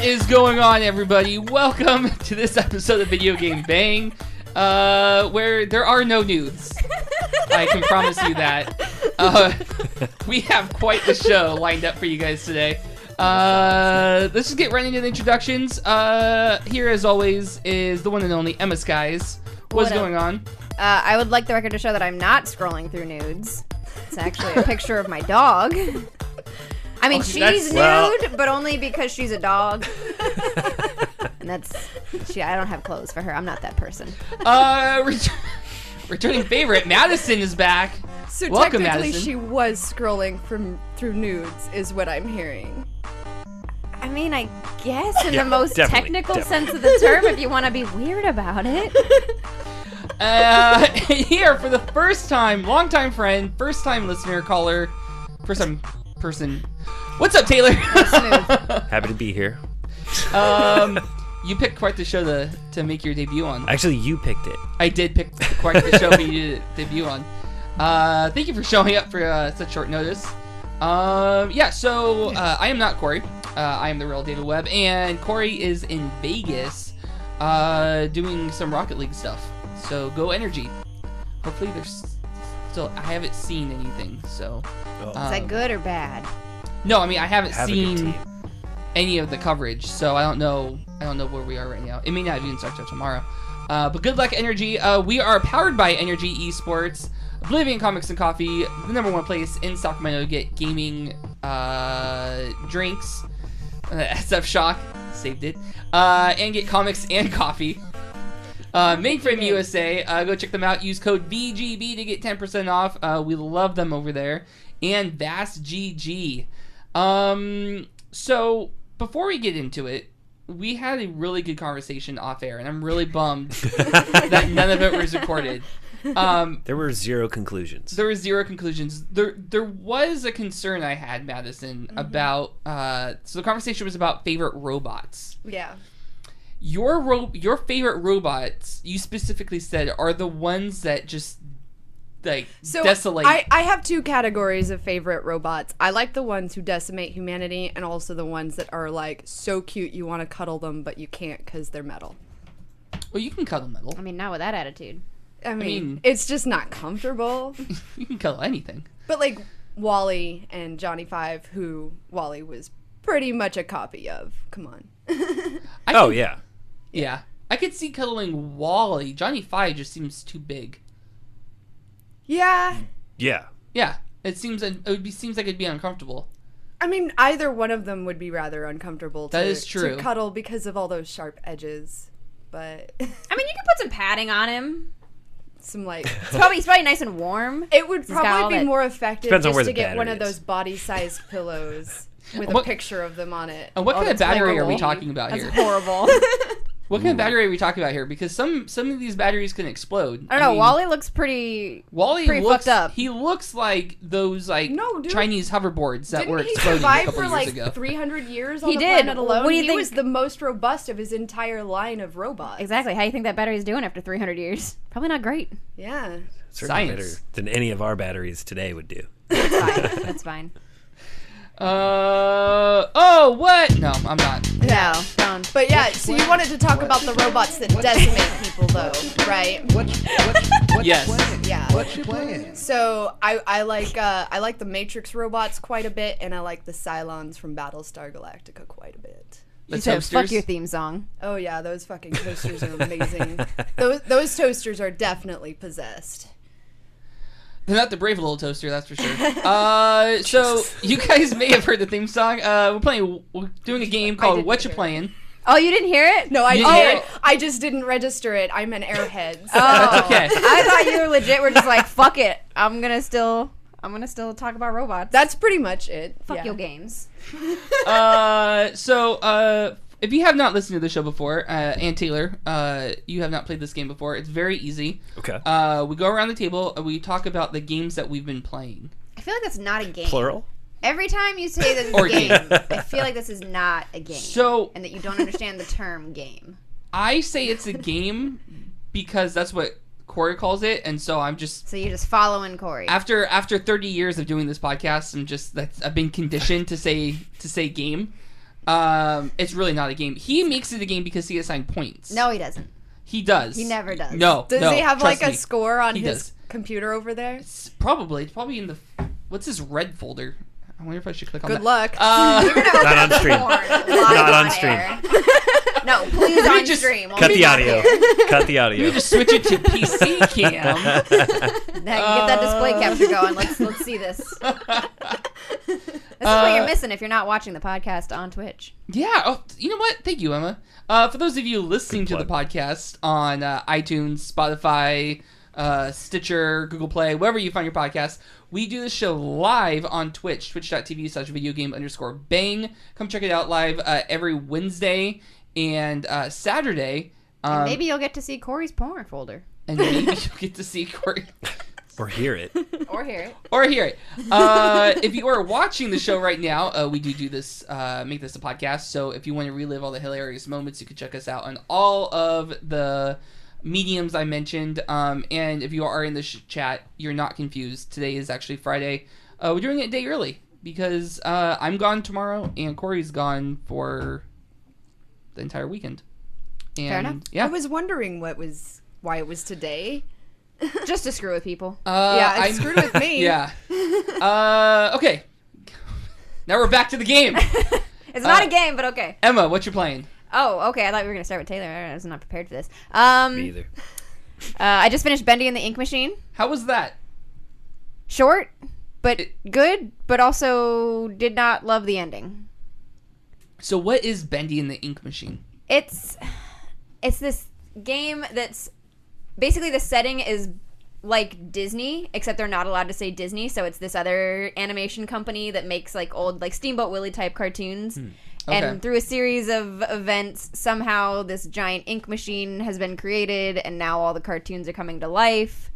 is going on, everybody? Welcome to this episode of Video Game Bang, where there are no nudes. I can promise you that. We have quite the show lined up for you guys today. Let's just get right into the introductions. Here, as always, is the one and only EmmaSkies. What's going on? I would like the record to show that I'm not scrolling through nudes. It's actually a picture of my dog. I mean, she's nude, but only because she's a dog. And I don't have clothes for her. I'm not that person. Returning favorite, Madison is back. So welcome, technically, Madison. she was scrolling through nudes, is what I'm hearing. I mean, I guess in the most technical sense of the term, if you want to be weird about it. Here for the first time, longtime friend, first time listener, caller, first time person. What's up, Taylor? Happy to be here. You picked quite the show to make your debut on. Actually, you picked it. I did pick quite the show for you to debut on. Thank you for showing up for such short notice. I am not Corey. I am the real David Webb, and Corey is in Vegas doing some Rocket League stuff. So go Energy. Hopefully there's still. I haven't seen anything. So is that good or bad? No, I mean I haven't seen any of the coverage, so I don't know where we are right now. It may not even start till tomorrow. But good luck, Energy. We are powered by Energy Esports, Oblivion Comics and Coffee, the #1 place in Sacramento to get gaming drinks. SF Shock saved it, and get comics and coffee. Mainframe USA, go check them out. Use code VGB to get 10% off. We love them over there. And Vast GG. So before we get into it, we had a really good conversation off air, and I'm really bummed that none of it was recorded. There were zero conclusions. There was a concern I had, Madison, about so the conversation was about favorite robots. Yeah. Your favorite robots, you specifically said, are the ones that just desolate. I have two categories of favorite robots. I like the ones who decimate humanity, and also the ones that are like so cute you want to cuddle them, but you can't because they're metal. Well, you can cuddle metal. I mean, not with that attitude. I mean, it's just not comfortable. You can cuddle anything. But like Wally and Johnny Five, who Wally was pretty much a copy of. Come on. Yeah. I could see cuddling Wally. Johnny Five just seems too big. Yeah. Yeah. Yeah. Seems like it'd be uncomfortable. I mean, either one of them would be rather uncomfortable that is true. To cuddle because of all those sharp edges. But I mean, you can put some padding on him. Some like he's probably nice and warm. It would probably be more effective just to get one of those is. body-sized pillows with a picture of them on it. And what kind of battery are we talking about here? That's horrible. What kind of battery are we talking about here? Because some of these batteries can explode. I don't know. Wally looks pretty fucked up. He looks like those Chinese hoverboards that were Didn't exploding a couple for years ago. 300 years on He the did. planet alone? What do you he think? was the most robust of his entire line of robots. Exactly. How do you think that battery's doing after 300 years? Probably not great. Yeah. Certainly better than any of our batteries today would do. That's fine. That's fine. What? No, I'm not. No. But yeah, so you wanted to talk about the robots that decimate people, though, right? Yes. Yeah. What you playing? So I like the Matrix robots quite a bit, and I like the Cylons from Battlestar Galactica quite a bit. The You said, toasters? fuck your theme song. Oh yeah, those fucking toasters are amazing. Those toasters are definitely possessed. They're not the brave little toaster, that's for sure. So you guys may have heard the theme song. We're doing a game called What You Playing. Oh, you didn't hear it? No, I You didn't hear it? I just didn't register it. I'm an airhead. So. Oh, okay. I thought you were legit. We're just like, fuck it. I'm gonna still talk about robots. That's pretty much it. Fuck your games. If you have not listened to the show before, and Taylor, you have not played this game before, it's very easy. Okay. We go around the table and we talk about the games that we've been playing. I feel like that's not a game. Plural? Every time you say that it's Or a game, I feel like this is not a game. So, and that you don't understand the term game. I say it's a game because that's what Corey calls it, and so I'm just... So you're just following Corey. After 30 years of doing this podcast, I've been conditioned to say game. It's really not a game. He makes it a game because he assigned points. No, he doesn't. He does. He never does. No. Does he have like trust a me. score on He his does. computer over there? It's probably in the. What's this red folder? I wonder if I should click on Good that. luck. You're gonna open Not on up porn porn Not live on on stream. air. No, please Let me on just stream. Cut the audio. Cut the You audio. just switch it to PC cam. Get that display capture going. Let's see this. This is what you're missing if you're not watching the podcast on Twitch. Yeah. Oh, you know what? Thank you, Emma. For those of you listening to the podcast on iTunes, Spotify, Stitcher, Google Play, wherever you find your podcast, we do this show live on Twitch, twitch.tv/videogame_bang. Come check it out live every Wednesday and Saturday. And maybe you'll get to see Corey's porn folder. And maybe you'll get to see Corey. Or hear it. Or hear it. Or hear it. If you are watching the show right now, we do this, make this a podcast. So if you want to relive all the hilarious moments, you can check us out on all of the mediums I mentioned. And if you are in the chat, you're not confused. Today is actually Friday. We're doing it a day early because I'm gone tomorrow and Corey's gone for the entire weekend. And, Fair enough. Yeah. I was wondering why it was today. Just to screw with people. Yeah, it screwed with me. Yeah. Okay. Now we're back to the game. It's not a game, but okay. Emma, what you playing? Oh, okay. I thought we were going to start with Taylor. I was not prepared for this. Me either. I just finished Bendy and the Ink Machine. How was that? Short, but good, but also did not love the ending. So what is Bendy and the Ink Machine? It's this game that's basically the setting is like Disney, except they're not allowed to say Disney, so it's this other animation company that makes like old like Steamboat Willie type cartoons. Okay. And through a series of events, somehow this giant ink machine has been created, and now all the cartoons are coming to life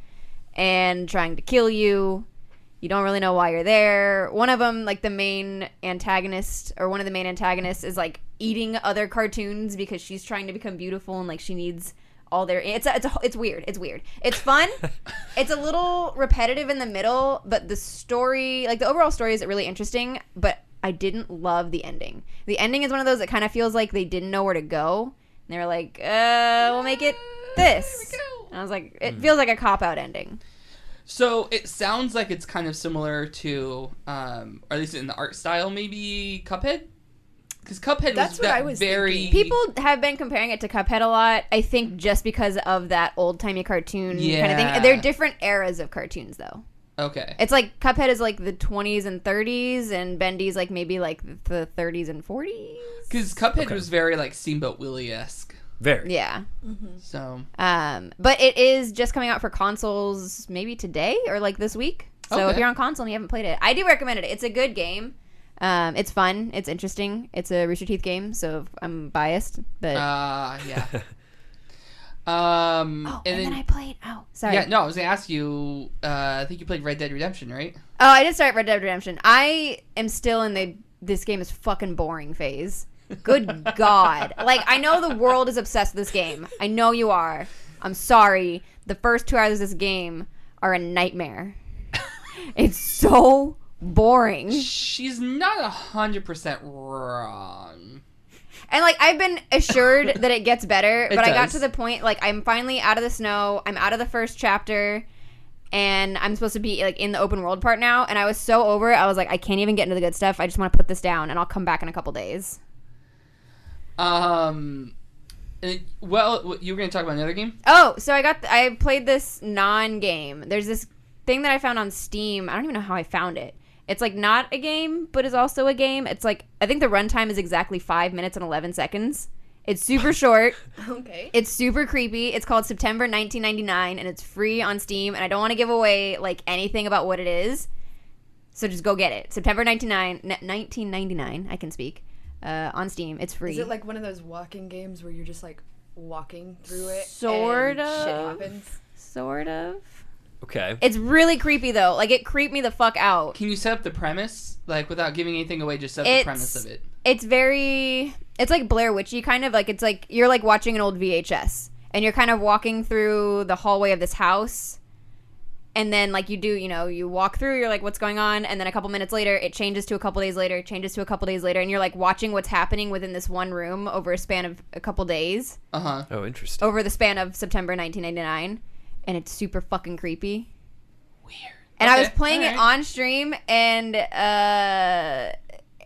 and trying to kill you. You don't really know why you're there. One of them, like the main antagonist, or one of the main antagonists, is like eating other cartoons because she's trying to become beautiful and like she needs all their. It's weird. It's weird. It's fun. It's a little repetitive in the middle, but the story, like the overall story, is really interesting. But I didn't love the ending. The ending is one of those that kind of feels like they didn't know where to go. And they were like, we'll make it this. And I was like, it feels like a cop-out ending. So it sounds like it's kind of similar to, or at least in the art style, maybe Cuphead? Because Cuphead was very... thinking. People have been comparing it to Cuphead a lot, I think just because of that old-timey cartoon kind of thing. They're different eras of cartoons, though. Okay. It's like Cuphead is like the 20s and 30s, and Bendy's like maybe like the 30s and 40s. Because Cuphead was very like Steamboat Willie-esque. Very. Yeah. So... but it is just coming out for consoles maybe today or like this week. So Okay. if you're on console and you haven't played it, I do recommend it. It's a good game. It's fun. It's interesting. It's a Rooster Teeth game, so I'm biased. But yeah. and then I played. Oh, sorry. Yeah, no, I was going to ask you, I think you played Red Dead Redemption, right? Oh, I did start Red Dead Redemption. I am still in the this game is fucking boring phase. Good God. Like, I know the world is obsessed with this game. I know you are. I'm sorry. The first 2 hours of this game are a nightmare. It's so boring. She's not 100% wrong. And, like, I've been assured that it gets better, but I got does. to the point, like, I'm finally out of the snow. I'm out of the first chapter, and I'm supposed to be, like, in the open world part now, and I was so over it. I was like, I can't even get into the good stuff. I just want to put this down, and I'll come back in a couple days. Well, you were going to talk about another game? Oh, so I played this non-game. There's this thing that I found on Steam. I don't even know how I found it. It's like not a game, but is also a game. It's like, I think the runtime is exactly 5 minutes and 11 seconds. It's super short. Okay. It's super creepy. It's called September 1999, and it's free on Steam. And I don't want to give away like anything about what it is, so just go get it. September 1999. I can speak. On Steam. It's free. Is it like one of those walking games where you're just like walking through it? Sort and of. Shit happens. Sort of. Okay. It's really creepy though. Like it creeped me the fuck out. Can you set up the premise? Like without giving anything away, just set up the premise of it. It's like Blair Witchy kind of. Like it's like you're like watching an old VHS and you're kind of walking through the hallway of this house And then, like, you walk through, you're like, what's going on? And then a couple minutes later, it changes to a couple days later, changes to a couple days later, and you're, like, watching what's happening within this one room over a span of a couple days. Uh-huh. Oh, interesting. Over the span of September 1999. And it's super fucking creepy. Weird. And Okay, I was playing all it right. on stream, and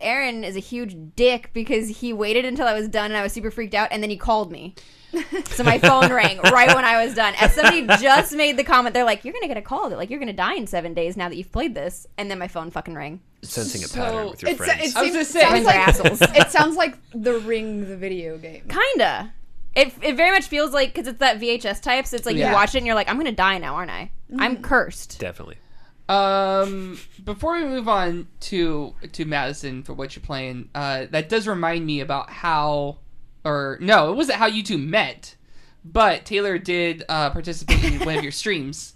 Aaron is a huge dick because he waited until I was done, and I was super freaked out, and then he called me. So my phone rang right when I was done. As somebody just made the comment, they're like, "You're gonna get a call. They're like, you're gonna die in 7 days now that you've played this." And then my phone fucking rang. Sensing a So- pattern with your It's, friends. it I was seems, gonna say- sounds Friends are like, assholes. it sounds like The Ring, the video game. Kinda. It very much feels like, because it's that VHS type, so it's like Yeah. you watch it and you're like, I'm gonna die now, aren't I? I'm cursed. Definitely. Before we move on to Madison for what you're playing, that does remind me about it wasn't how you two met, but Taylor did participate in one of your streams.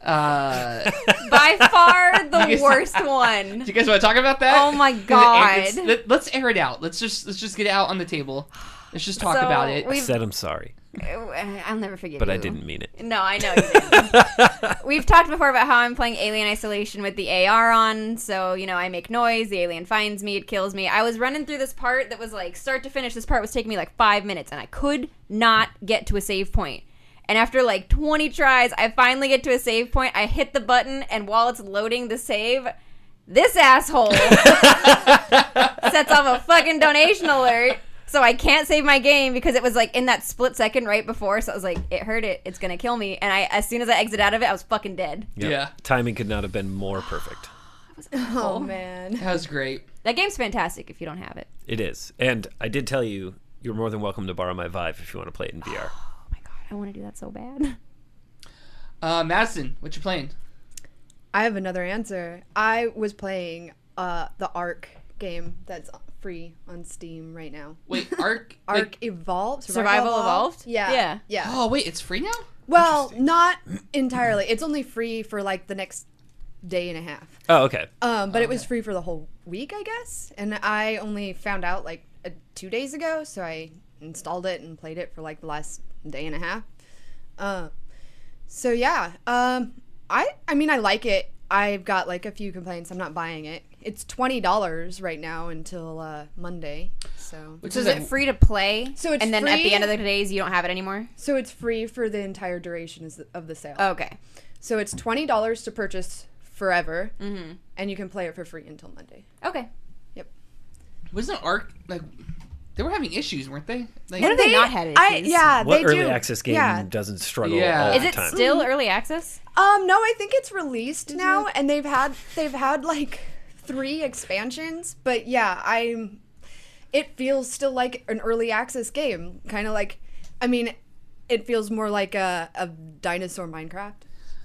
By far the guys- worst one. Do you guys want to talk about that? Oh my God. Let's air it out. Let's just get it out on the table. Let's just talk So, about it. we've- Said I'm sorry, I'll never forgive but you. I didn't mean it. No, I know you didn't. We've talked before about how I'm playing Alien Isolation with the AR on, so, I make noise, the alien finds me, it kills me. I was running through this part that was, like, start to finish, this part was taking me, like, 5 minutes, and I could not get to a save point. And after, like, 20 tries, I finally get to a save point, I hit the button, and while it's loading the save, this asshole sets off a fucking donation alert. So I can't save my game because it was like in that split second right before. So I was like, it hurt it. It's going to kill me. And as soon as I exit out of it, I was fucking dead. Yep. Yeah. Timing could not have been more perfect. Oh, man. That was great. That game's fantastic if you don't have it. It is. And I did tell you, you're more than welcome to borrow my Vive if you want to play it in VR. Oh my God, I want to do that so bad. Madison, what you playing? I have another answer. I was playing the Ark game that's free on Steam right now. Wait, Ark? Ark Evolved? Survival Evolved? Yeah. Yeah. Oh, wait, it's free now? Well, Interesting. not entirely. It's only free for like the next day and a half. Oh, okay. But it was free for the whole week, I guess. And I only found out like 2 days ago, so I installed it and played it for like the last day and a half. So yeah, I mean I like it. I've got like a few complaints. I'm not buying it. It's $20 right now until Monday. So Which So is is it free to play? So it's and then at free? the end of the days, you don't have it anymore? it's free for the entire duration of the sale. Okay. So it's $20 to purchase forever, and you can play it for free until Monday. Okay. Wasn't Ark, like, they were having issues, weren't they? Like, What have they not had issues? Yeah, What they early do. access game Yeah. doesn't struggle Yeah. all Is the it time? still early access? No, I think it's released now, and they've had like 3 expansions. But yeah, it feels still like an early access game, kind of like, I mean, it feels more like a dinosaur Minecraft,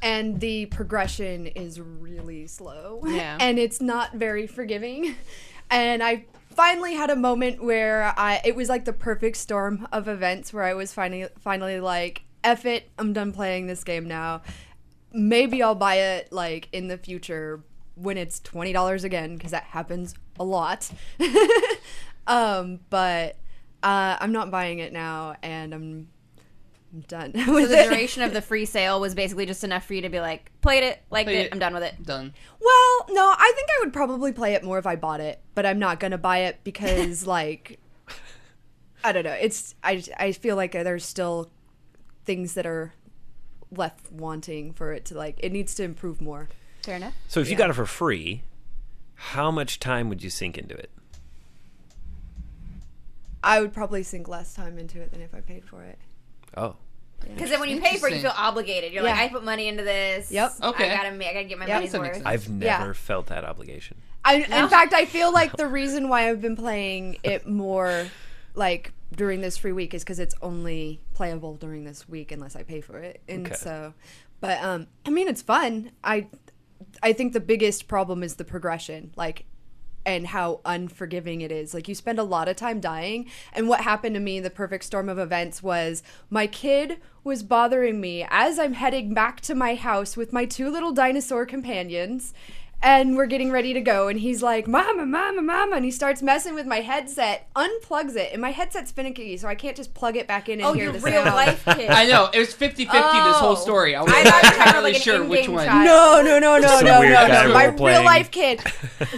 and the progression is really slow, Yeah. and it's not very forgiving, and I finally had a moment where it was like the perfect storm of events where I was finally like, F it, I'm done playing this game now. Maybe I'll buy it like in the future when it's $20 again, because that happens a lot. But I'm not buying it now, and I'm done So with the it. duration of the free sale was basically just enough for you to be like, played it, liked Played it, it. I'm done with it. done. Well, no, I think I would probably play it more if I bought it, but I'm not gonna buy it because like I don't know. I feel like there's still things that are left wanting for it to like. It needs to improve more. Fair enough. So if you Yeah. got it for free, how much time would you sink into it? I would probably sink less time into it than if I paid for it. Oh. Because then when you pay for it, you feel Interesting. obligated. You're like, Yeah. I put money into this. Yep. Okay. I gotta get my Yep. money's That makes worth. sense. I've never Yeah. felt that obligation. In fact, I feel like the reason why I've been playing it more like during this free week is because it's only playable during this week unless I pay for it. And Okay. so, but I mean, it's fun. I think the biggest problem is the progression, like, and how unforgiving it is. Like, you spend a lot of time dying. And what happened to me, the perfect storm of events, was my kid was bothering me as I'm heading back to my house with my 2 little dinosaur companions. And we're getting ready to go, and he's like, Mama, Mama, Mama, and he starts messing with my headset, unplugs it, and my headset's finicky, so I can't just plug it back in and hear the real sound. life kid. I know. It was 50-50 this whole story. I was I not thought you were entirely like an sure which in-game one. child. No. My role-playing. real life kid.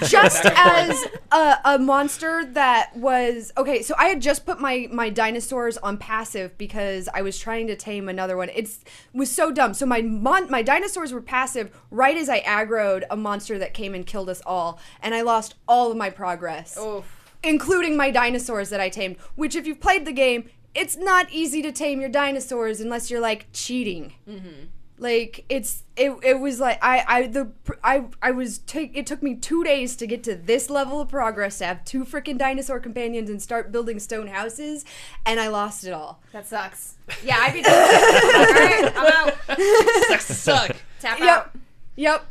Just as a monster that was... Okay, so I had just put my dinosaurs on passive because I was trying to tame another one. It was so dumb. So my dinosaurs were passive right as I aggroed a monster that came and killed us all. And I lost all of my progress. Oof. Including my dinosaurs that I tamed. Which, if you've played the game, it's not easy to tame your dinosaurs unless you're, like, cheating. Mm-hmm. Like, it was like, it took me 2 days to get to this level of progress, to have 2 freaking dinosaur companions and start building stone houses, and I lost it all. That sucks. Yeah, I'd be done. All right, I'm out. Suck. Tap out. Yep.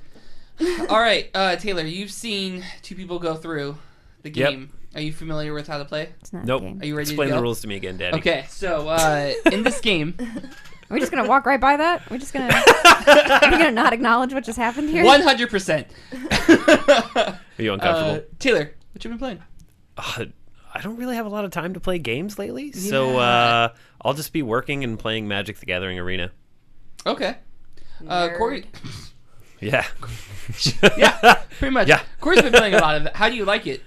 All right, Taylor, you've seen 2 people go through the game. Yep. Are you familiar with how to play? It's not Nope. a game. Are you ready Explain to go? the rules to me again, Daddy. Okay, so in this game... Are we just going to walk right by that? We're just going to... Are we going to not acknowledge what just happened here? 100%. Are you uncomfortable? Taylor, what you been playing? I don't really have a lot of time to play games lately, so I'll just be working and playing Magic the Gathering Arena. Okay. Corey... Yeah. Yeah, pretty much. Yeah. Corey's been playing a lot of that. How do you like it?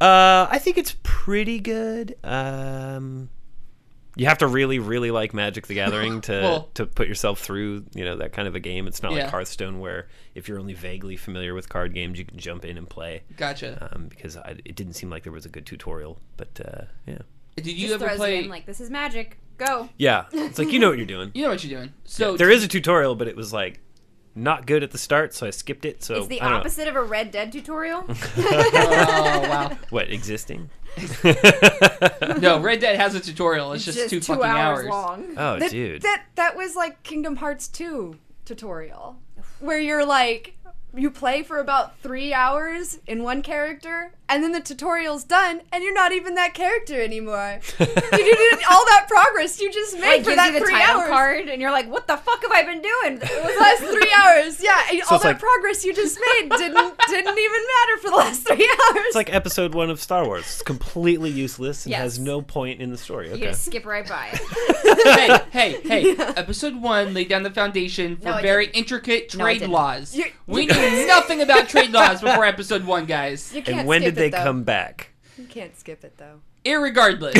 I think it's pretty good. You have to really, really like Magic the Gathering to put yourself through, that kind of a game. It's not like Hearthstone, where if you're only vaguely familiar with card games, you can jump in and play. Gotcha. Because it didn't seem like there was a good tutorial, but yeah. Did you just ever play? It in like, this is magic. Go. Yeah, it's like, you know what you're doing. You know what you're doing. So there is a tutorial, but it was like not good at the start, so I skipped it. So it's the opposite of a Red Dead tutorial. Oh wow! What, existing? No, Red Dead has a tutorial. It's just 2 fucking hours long. Oh, dude. That was like Kingdom Hearts 2 tutorial, where you're like, you play for about 3 hours in one character, and then the tutorial's done, and you're not even that character anymore. You did all that progress you just made for that 3 hours. Card, and you're like, what the fuck have I been doing? It was the last 3 hours. Yeah, So all that progress you just made didn't even matter for the last 3 hours. It's like episode 1 of Star Wars. It's completely useless and has no point in the story. You Okay. just skip right by it. Hey. Episode 1 laid down the foundation for very intricate trade laws. We knew nothing about trade laws before episode 1, guys. You can't And when skip did they it, though. come back? You can't skip it, though. Irregardless.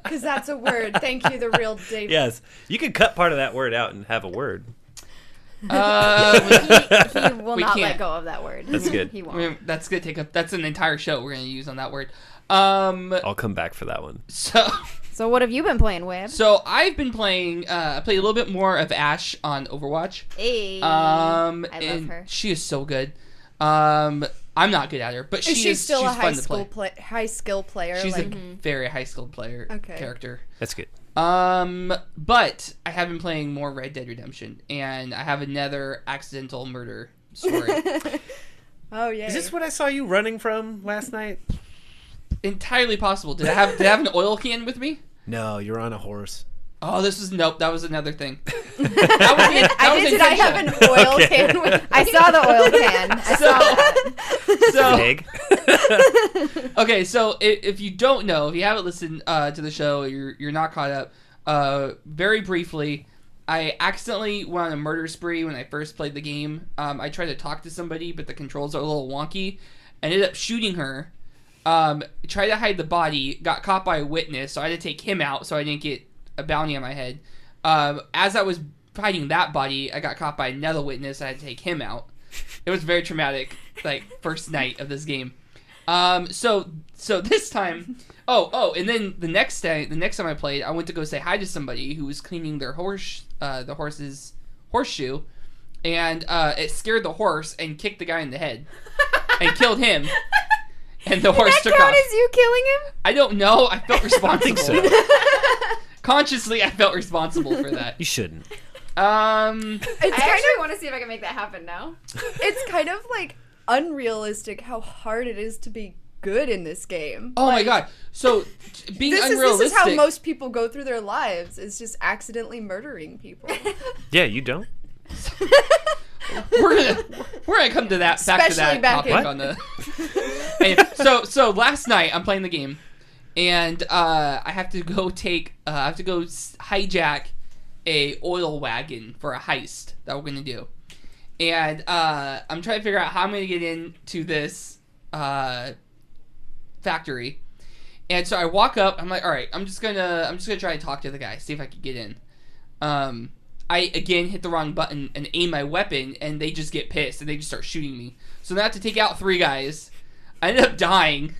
Because that's a word. Thank you, the real David. Yes. You could cut part of that word out and have a word. He will We not can't. let go of that word. That's good. He I won't. mean, that's gonna that's an entire show we're gonna use on that word. I'll come back for that one. So what have you been playing, Webb? So I've been playing. I played a little bit more of Ash on Overwatch. Hey, I love her. She is so good. I'm not good at her, but She's still she's a high skill player. She's like, a very high skilled player Okay. character. That's good. But I have been playing more Red Dead Redemption, and I have another accidental murder story. oh yeah. Is this what I saw you running from last night? Entirely possible. Did I have an oil can with me? No, you're on a horse. Oh, nope. That was another thing. Did I have an oil can with? I saw the oil can. I saw that. Big. Okay, so if you don't know, if you haven't listened to the show, you're not caught up. Very briefly, I accidentally went on a murder spree when I first played the game. I tried to talk to somebody, but the controls are a little wonky. Ended up shooting her. Tried to hide the body. Got caught by a witness, so I had to take him out so I didn't get a bounty on my head. As I was hiding that body, I got caught by another witness. I had to take him out. It was very traumatic, first night of this game. So this time, and then the next time I played, I went to go say hi to somebody who was cleaning their the horse's horseshoe, and it scared the horse and kicked the guy in the head and killed him. And the horse took off. That count as you killing him? I don't know. I felt responsible. I think so. Consciously, I felt responsible for that. You shouldn't. I actually want to see if I can make that happen now. It's kind of unrealistic how hard it is to be good in this game. Oh my god! So being unrealistic. This is how most people go through their lives. Is just accidentally murdering people. Yeah, you don't. we're We're gonna come to that back to that topic on the. And so last night I'm playing the game, and I have to go hijack a oil wagon for a heist that we're gonna do, and I'm trying to figure out how I'm gonna get into this factory. And so I walk up. I'm like, all right, I'm just gonna try to talk to the guy, see if I can get in. I again hit the wrong button and aim my weapon, and they just get pissed and they just start shooting me. So then I have to take out 3 guys. I ended up dying.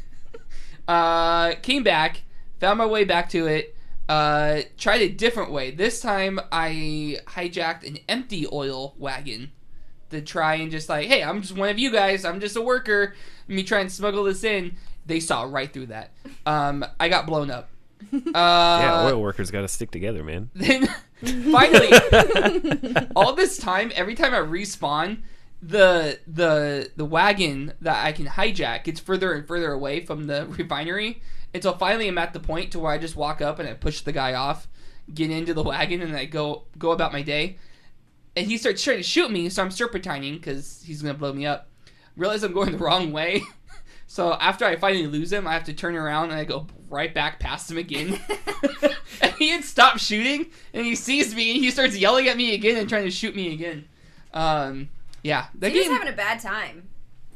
Came back, found my way back to it. Tried a different way. This time I hijacked an empty oil wagon to try and just like, hey, I'm just one of you guys. I'm just a worker. Let me try and smuggle this in. They saw right through that. I got blown up. Yeah, oil workers got to stick together, man. Then finally, all this time, every time I respawn, the wagon that I can hijack gets further and further away from the refinery until finally I'm at the point to where I just walk up and I push the guy off, get into the wagon, and I go about my day. And he starts trying to shoot me, so I'm serpentining because he's gonna blow me up. Realize I'm going the wrong way. So after I finally lose him, I have to turn around and I go right back past him again. And he had stopped shooting, and he sees me, and he starts yelling at me again and trying to shoot me again. Yeah. He's having a bad time.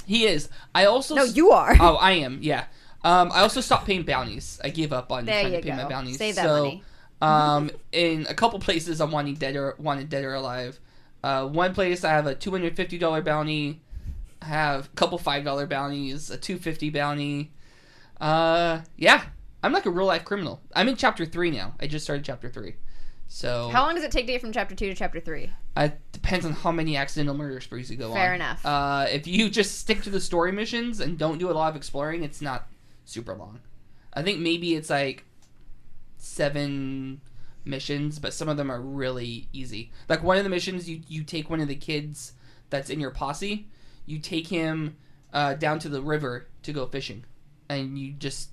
He is. I also... No, you are. Oh, I am, yeah. I also stopped paying bounties. I gave up on trying to pay my bounties. Save that money. In a couple places, I'm wanted dead or alive. One place, I have a $250 bounty. I have a couple $5 bounties, a $250 bounty. Yeah, I'm like a real life criminal. I'm in chapter 3 now. I just started chapter 3. So how long does it take to get from chapter 2 to chapter 3? It depends on how many accidental murder sprees you go on. Fair enough. If you just stick to the story missions and don't do a lot of exploring, it's not super long. I think maybe it's like 7 missions, but some of them are really easy. Like one of the missions, you take one of the kids that's in your posse. You take him down to the river to go fishing, and you just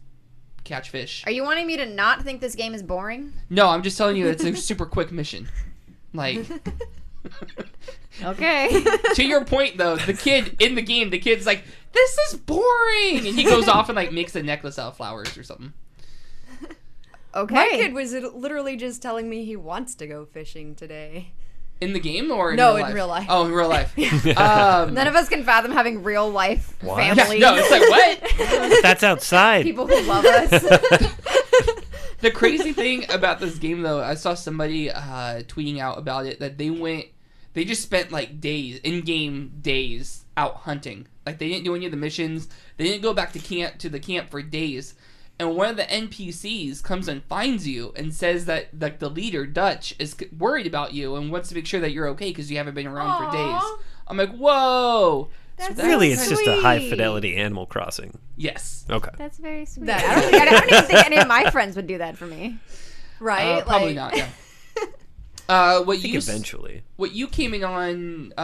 catch fish. Are you wanting me to not think this game is boring? No, I'm just telling you it's a super quick mission. Like, okay. To your point, though, the kid in the game, the kid's like, this is boring! And he goes off and, like, makes a necklace out of flowers or something. Okay. My kid was literally just telling me he wants to go fishing today. In the game or in real life? No, in real life. Oh, in real life. None of us can fathom having real life families. Yeah, no, it's like, what? That's outside. People who love us. The crazy thing about this game, though, I saw somebody tweeting out about it that they just spent like in-game days out hunting. Like they didn't do any of the missions. They didn't go back to the camp for days. And one of the NPCs comes and finds you and says that like the leader, Dutch, is worried about you and wants to make sure that you're okay because you haven't been around for days. I'm like, whoa. That's really, so it's just a high-fidelity Animal Crossing. Yes. Okay. That's very sweet. I don't even think any of my friends would do that for me. Right? Probably not, yeah. Eventually. What you came in on,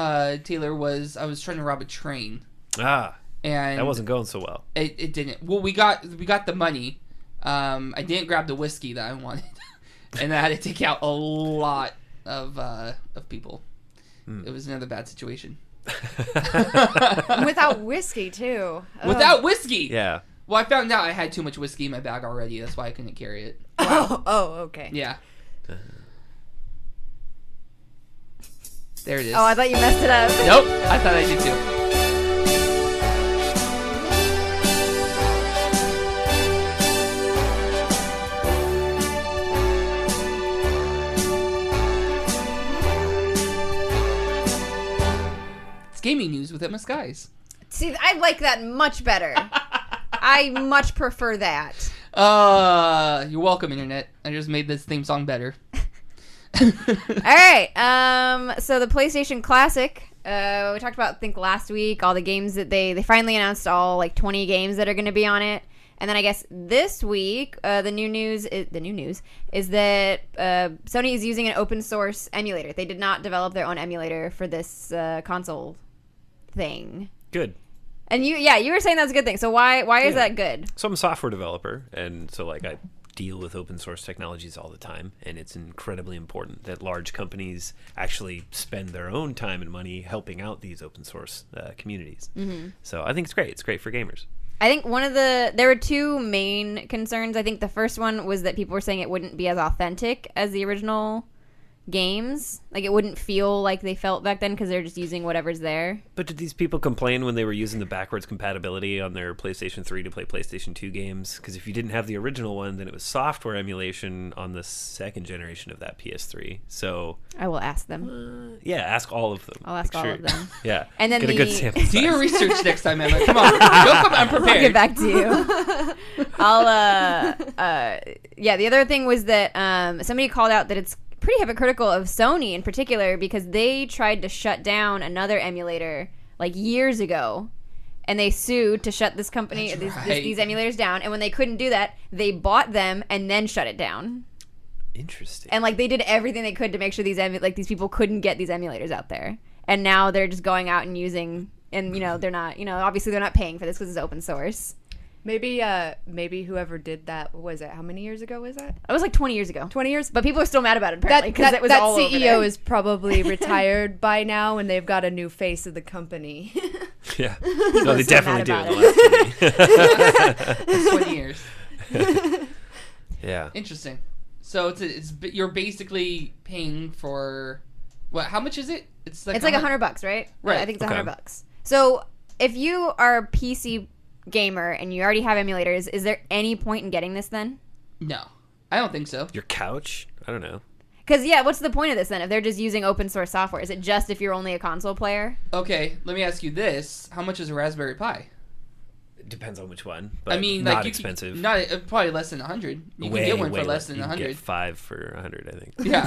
Taylor, was I was trying to rob a train. And that wasn't going so well. It didn't. Well, we got the money. I didn't grab the whiskey that I wanted, and I had to take out a lot of people. It was another bad situation. Without whiskey too. Without whiskey. Yeah. Well, I found out I had too much whiskey in my bag already. That's why I couldn't carry it. Wow. Oh, okay. Yeah. There it is. Oh, I thought you messed it up. Nope. I thought I did too. Gaming news with EmmaSkies. See, I like that much better. I much prefer that. You're welcome, Internet. I just made this theme song better. All right. So the PlayStation Classic. We talked about, I think, last week, all the games that they finally announced, all like 20 games that are going to be on it. And then I guess this week, the new news is that Sony is using an open source emulator. They did not develop their own emulator for this console thing. Good. And you were saying that's a good thing. So why is that good? So I'm a software developer, and so like I deal with open source technologies all the time, and it's incredibly important that large companies actually spend their own time and money helping out these open source communities. So I think it's great. It's great for gamers. I think there were two main concerns. I think the first one was that people were saying it wouldn't be as authentic as the original games. Like, it wouldn't feel like they felt back then because they're just using whatever's there. But did these people complain when they were using the backwards compatibility on their PlayStation 3 to play PlayStation 2 games? Because if you didn't have the original one, then it was software emulation on the second generation of that PS3. So I will ask them. Yeah, ask all of them. I'll ask all of them. Yeah, and then get a good sample size. Do your research next time, Emma. Come on, don't come unprepared. I'll get back to you. The other thing was that somebody called out that it's pretty hypocritical of Sony in particular, because they tried to shut down another emulator like years ago, and they sued to shut this company, these emulators down. And when they couldn't do that, they bought them and then shut it down. Interesting. And like they did everything they could to make sure these people couldn't get these emulators out there. And now they're just going out and using, and they're not, obviously they're not paying for this because it's open source. Maybe whoever did that, what was it? How many years ago was that? It was like 20 years ago. 20 years? But people are still mad about it, apparently, because it was that all over CEO there. is probably retired by now, and they've got a new face of the company. Yeah. No, they definitely do. The last 20 years. Yeah. Interesting. So you're basically paying for what? How much is it? It's like $100, right? Right. I think it's $100. So if you are a PC gamer and you already have emulators, is there any point in getting this then? No, I don't think so. Your couch? I don't know. Because what's the point of this then? If they're just using open source software, is it just if you're only a console player? Okay, let me ask you this: how much is a Raspberry Pi? It depends on which one. But I mean, not expensive. Probably less than 100. You can get one for less than 100. You can get 5 for 100, I think. Yeah.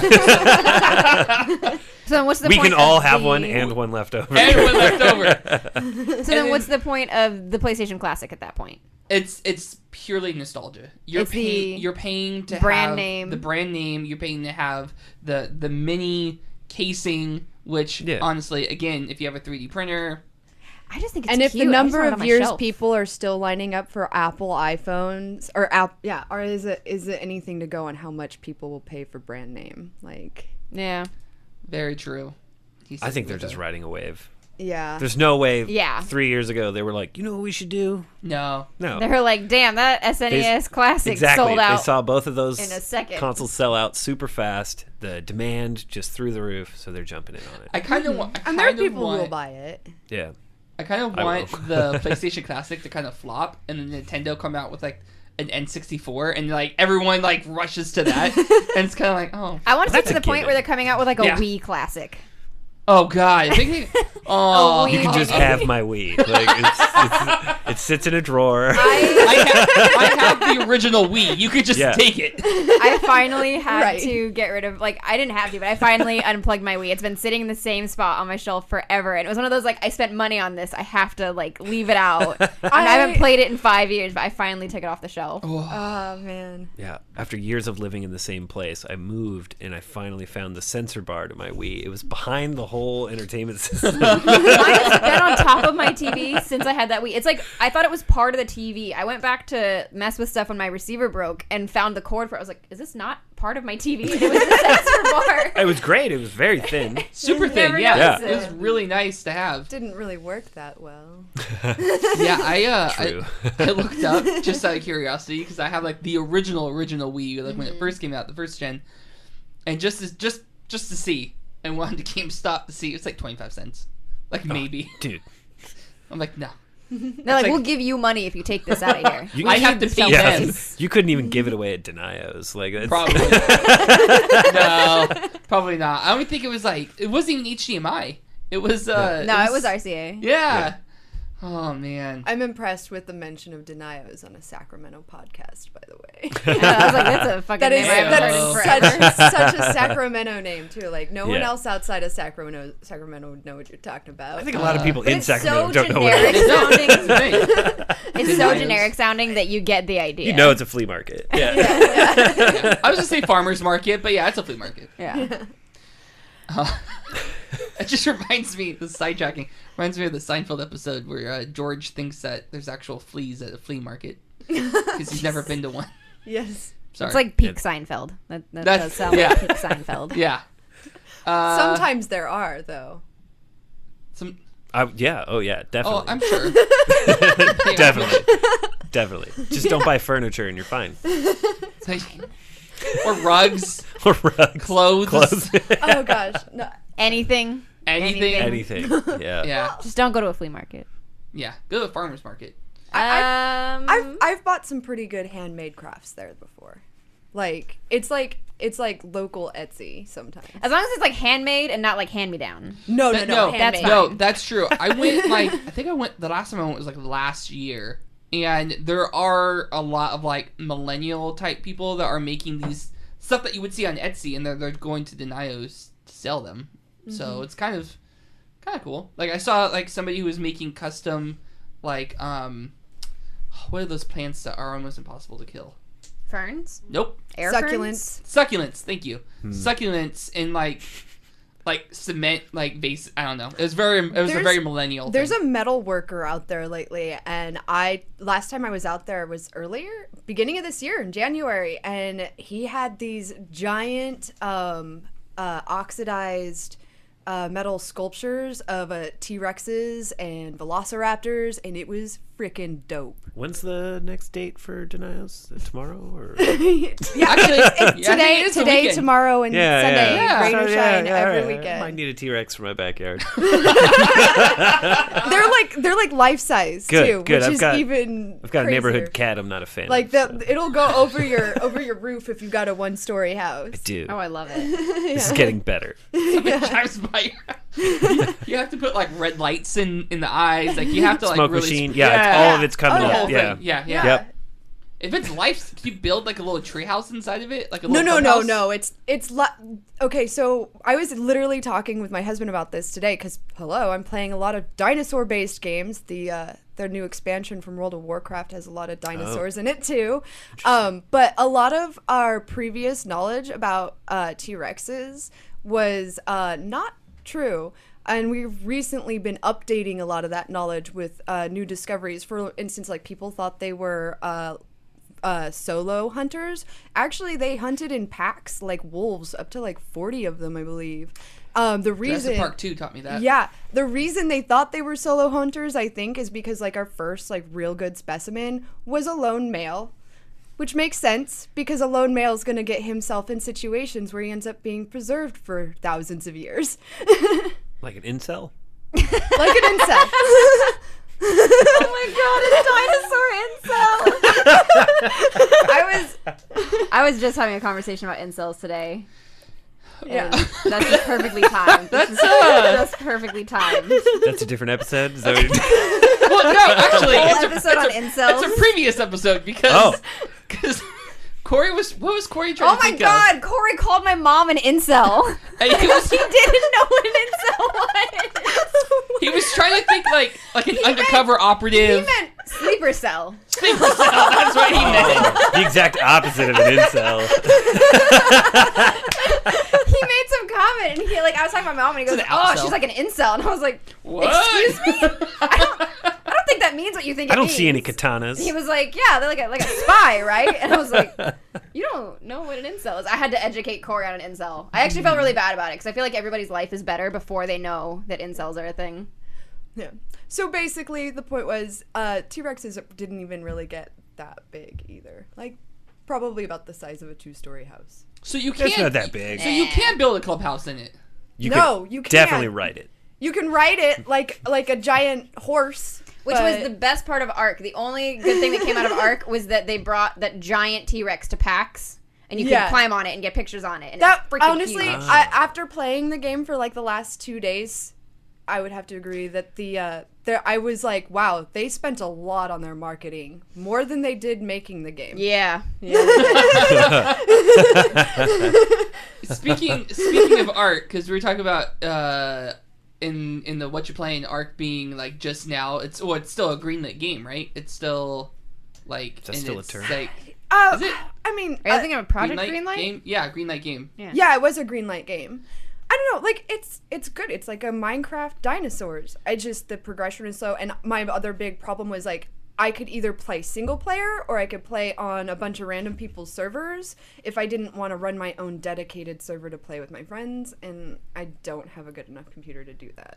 So then what's the we point? We can all have one and one left over. And one left over. So then what's the point of the PlayStation Classic at that point? It's purely nostalgia. You're paying to brand have name. The brand name. You're paying to have the mini casing, which honestly, again, if you have a 3D printer, I just think it's and if cute. the number of years shelf. people are still lining up for Apple iPhones or is it anything to go on how much people will pay for brand name? Like, yeah, very true. I think they're just riding a wave. Yeah. There's no way. Yeah. 3 years ago they were like, you know what we should do? No. They're like, damn, that SNES Classic sold out. They saw both of those in a second. Consoles sell out super fast. The demand just through the roof, so they're jumping in on it. I kind of want. And there are people who will buy it. Yeah. I kind of want the PlayStation Classic to kind of flop, and then Nintendo come out with like an N64, and like everyone like rushes to that, and it's kind of like, oh. I want to get to the point where they're coming out with like a Wii Classic. Oh God! I think you can just have my Wii. Like it sits in a drawer. I have the original Wii. You could just take it. I finally had to get rid of, I didn't have to, but I finally unplugged my Wii. It's been sitting in the same spot on my shelf forever, and it was one of those I spent money on this. I have to leave it out. And I haven't played it in 5 years, but I finally took it off the shelf. Oh man. Yeah. After years of living in the same place, I moved and I finally found the sensor bar to my Wii. It was behind the whole entertainment system. Mine has been on top of my TV since I had that Wii. It's I thought it was part of the TV. I went back to mess with stuff when my receiver broke and found the cord for it. I was like, is this not part of my TV? And it was the sensor bar. It was great. It was very thin. Super thin, yeah. It was really nice to have. Didn't really work that well. Yeah, I looked up just out of curiosity because I have the original Wii when it first came out, the first gen, and just to see. And went to GameStop to see. It's 25 cents. Maybe. Dude. I'm like, no. They're we'll give you money if you take this out of here. I have to pay them. You couldn't even give it away at Denio's. Probably. No, probably not. I don't think it was it wasn't even HDMI. It was it was RCA. Yeah. Oh man. I'm impressed with the mention of Denio's on a Sacramento podcast, by the way. I was like, that's a fucking name I haven't heard in forever. Such a Sacramento name too. No one else outside of Sacramento would know what you're talking about. I think a lot of people in Sacramento don't know what it is. It's so generic sounding that you get the idea. You know it's a flea market. Yeah. Yeah. I was gonna say farmer's market, but yeah, it's a flea market. Yeah. It just reminds me, the sidetracking, reminds me of the Seinfeld episode where George thinks that there's actual fleas at a flea market because he's never been to one. Yes. Sorry. It's like peak Seinfeld. That does sound like peak Seinfeld. Yeah. Sometimes there are, though. Yeah. Oh, yeah. Definitely. Oh, I'm sure. Definitely. Just don't buy furniture and you're fine. Or rugs. Or rugs. Clothes. Oh, gosh. No. Anything. Anything. Yeah. Yeah. Just don't go to a flea market. Yeah. Go to the farmer's market. I've bought some pretty good handmade crafts there before. Like it's like local Etsy sometimes. As long as it's like handmade and not like hand me down. No, that's handmade. No, that's true. I went the last time I went was like last year, and there are a lot of like millennial type people that are making these stuff that you would see on Etsy, and they're going to Denios to sell them. Mm-hmm. So it's kind of cool. Like I saw like somebody who was making custom like what are those plants that are almost impossible to kill? Ferns? Nope. Air Succulents. ferns? Succulents, thank you. Succulents in like cement base. I don't know. It was a very millennial. There's thing. a metal worker out there lately, and last time I was out there was beginning of this year in January, and he had these giant oxidized metal sculptures of T-Rexes and Velociraptors, and it was freaking dope. When's the next date for Denials? Tomorrow or? Yeah, Actually, it's today, tomorrow, and Sunday. Yeah. Rain or shine every right. weekend. I might need a T-Rex for my backyard. They're like life size too, Good. which I've got a neighborhood cat. I'm not a fan. Like of, it'll go over your roof if you've got a 1-story house. I do. Oh, I love it. This is getting better. Drives by. You have to put like red lights in the eyes. Like you have to like smoke really machine. Yeah, all of it's coming the up. whole Yeah. thing. Yeah. Yep. If it's life, can you build like a little treehouse inside of it? Like a little No. Okay, so I was literally talking with my husband about this today because I'm playing a lot of dinosaur-based games. Their new expansion from World of Warcraft has a lot of dinosaurs in it too. But a lot of our previous knowledge about T-Rexes was not true. And we've recently been updating a lot of that knowledge with new discoveries. For instance, like people thought they were solo hunters. Actually, they hunted in packs like wolves, up to like 40 of them, I believe. The reason Jurassic Park 2 taught me that. Yeah, the reason they thought they were solo hunters, I think, is because like our first like real good specimen was a lone male. Which makes sense, because a lone male is going to get himself in situations where he ends up being preserved for thousands of years. Like an incel? Like an incel. Oh my god, a dinosaur incel! I was just having a conversation about incels today. Yeah. That's just perfectly timed. That's perfectly timed. That's a different episode? Is that what Well, no, actually, Episode on incels. it's a previous episode because Corey was. What was Corey trying to think of? Oh my god, Corey called my mom an incel. He He didn't know what an incel was. He was trying to think like an undercover operative. He meant sleeper cell. Sleeper cell. That's what he meant. the exact opposite of an incel. He made some comment, and I was talking to my mom, and he goes, It's an "Oh, outcel. she's like an incel," and I was like, What? "Excuse me? I don't think that means what you think. I it don't means." see any katanas. He was like, "Yeah, they're like a spy, right?" And I was like, "You don't know what an incel is." I had to educate Corey on an incel. I actually felt really bad about it because I feel like everybody's life is better before they know that incels are a thing. Yeah. So basically, the point was T-Rexes didn't even really get that big either. Like, probably about the size of a 2-story house. So you can't. It's not that big. So you can build a clubhouse in it. You can't. Definitely write it. You can ride it like a giant horse. Which was the best part of Ark. The only good thing that came out of Ark was that they brought that giant T-Rex to PAX, and you could climb on it and get pictures on it. And that it's freaking honestly, huge. after playing the game for like the last 2 days, I would have to agree that I was like, wow, they spent a lot on their marketing, more than they did making the game. Yeah. Speaking of Ark, because we were talking about in the What You Playing Ark being like just now, it's still a greenlit game, right? It's still like That's still a term. Like, Is it? I mean, Are you thinking of Project Greenlight? game? Yeah, Greenlight game. Yeah, it was a Greenlight game. I don't know, like it's good. It's like a Minecraft dinosaurs. The progression is slow, and my other big problem was like I could either play single player or I could play on a bunch of random people's servers if I didn't want to run my own dedicated server to play with my friends, and I don't have a good enough computer to do that.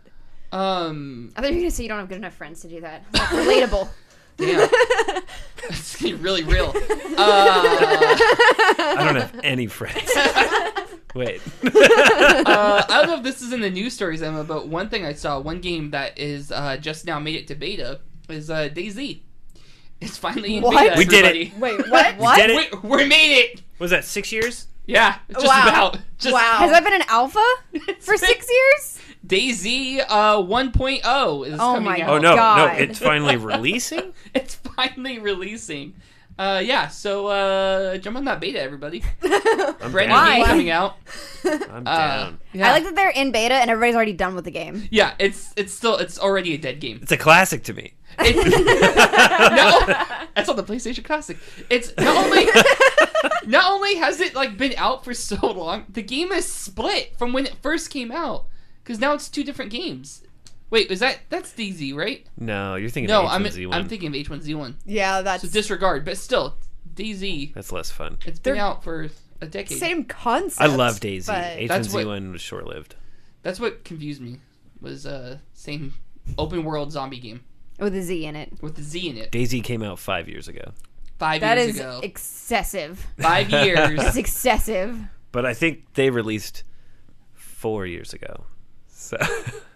I thought you were going to say you don't have good enough friends to do that. Like, relatable. Damn. It's getting really real. I don't have any friends. Wait. I don't know if this is in the news stories, Emma, but one thing I saw, one game that is just now made it to beta is DayZ. It's finally in beta. We did everybody. it. Wait, what? What? Did it? We made it. Was that 6 years? Yeah, just Wow. about. Just Wow. Has that been an alpha for 6 years? DayZ 1.0 is Oh coming my out. Oh, no. God. No, it's finally releasing? It's finally releasing. Yeah, so jump on that beta, everybody. I'm Brand new down. game coming out. I'm down. Yeah. I like that they're in beta and everybody's already done with the game. Yeah, it's already a dead game. It's a classic to me. No, that's on the PlayStation Classic. It's not only has it like been out for so long, the game is split from when it first came out, because now it's two different games. Wait, that's DayZ, right? No, you're thinking No, of H1Z1. I'm thinking of H1Z1. Yeah, that's So disregard, but still, DayZ. That's less fun. It's been They're- out for a decade. same concept. I love DayZ. but- That's what- H1Z1 was short-lived. That's what confused me. Was same open world zombie game With a Z in it. with the Z in it. DayZ came out 5 years ago. 5 That years is ago. excessive. 5 years. It's excessive. But I think they released 4 years ago. So,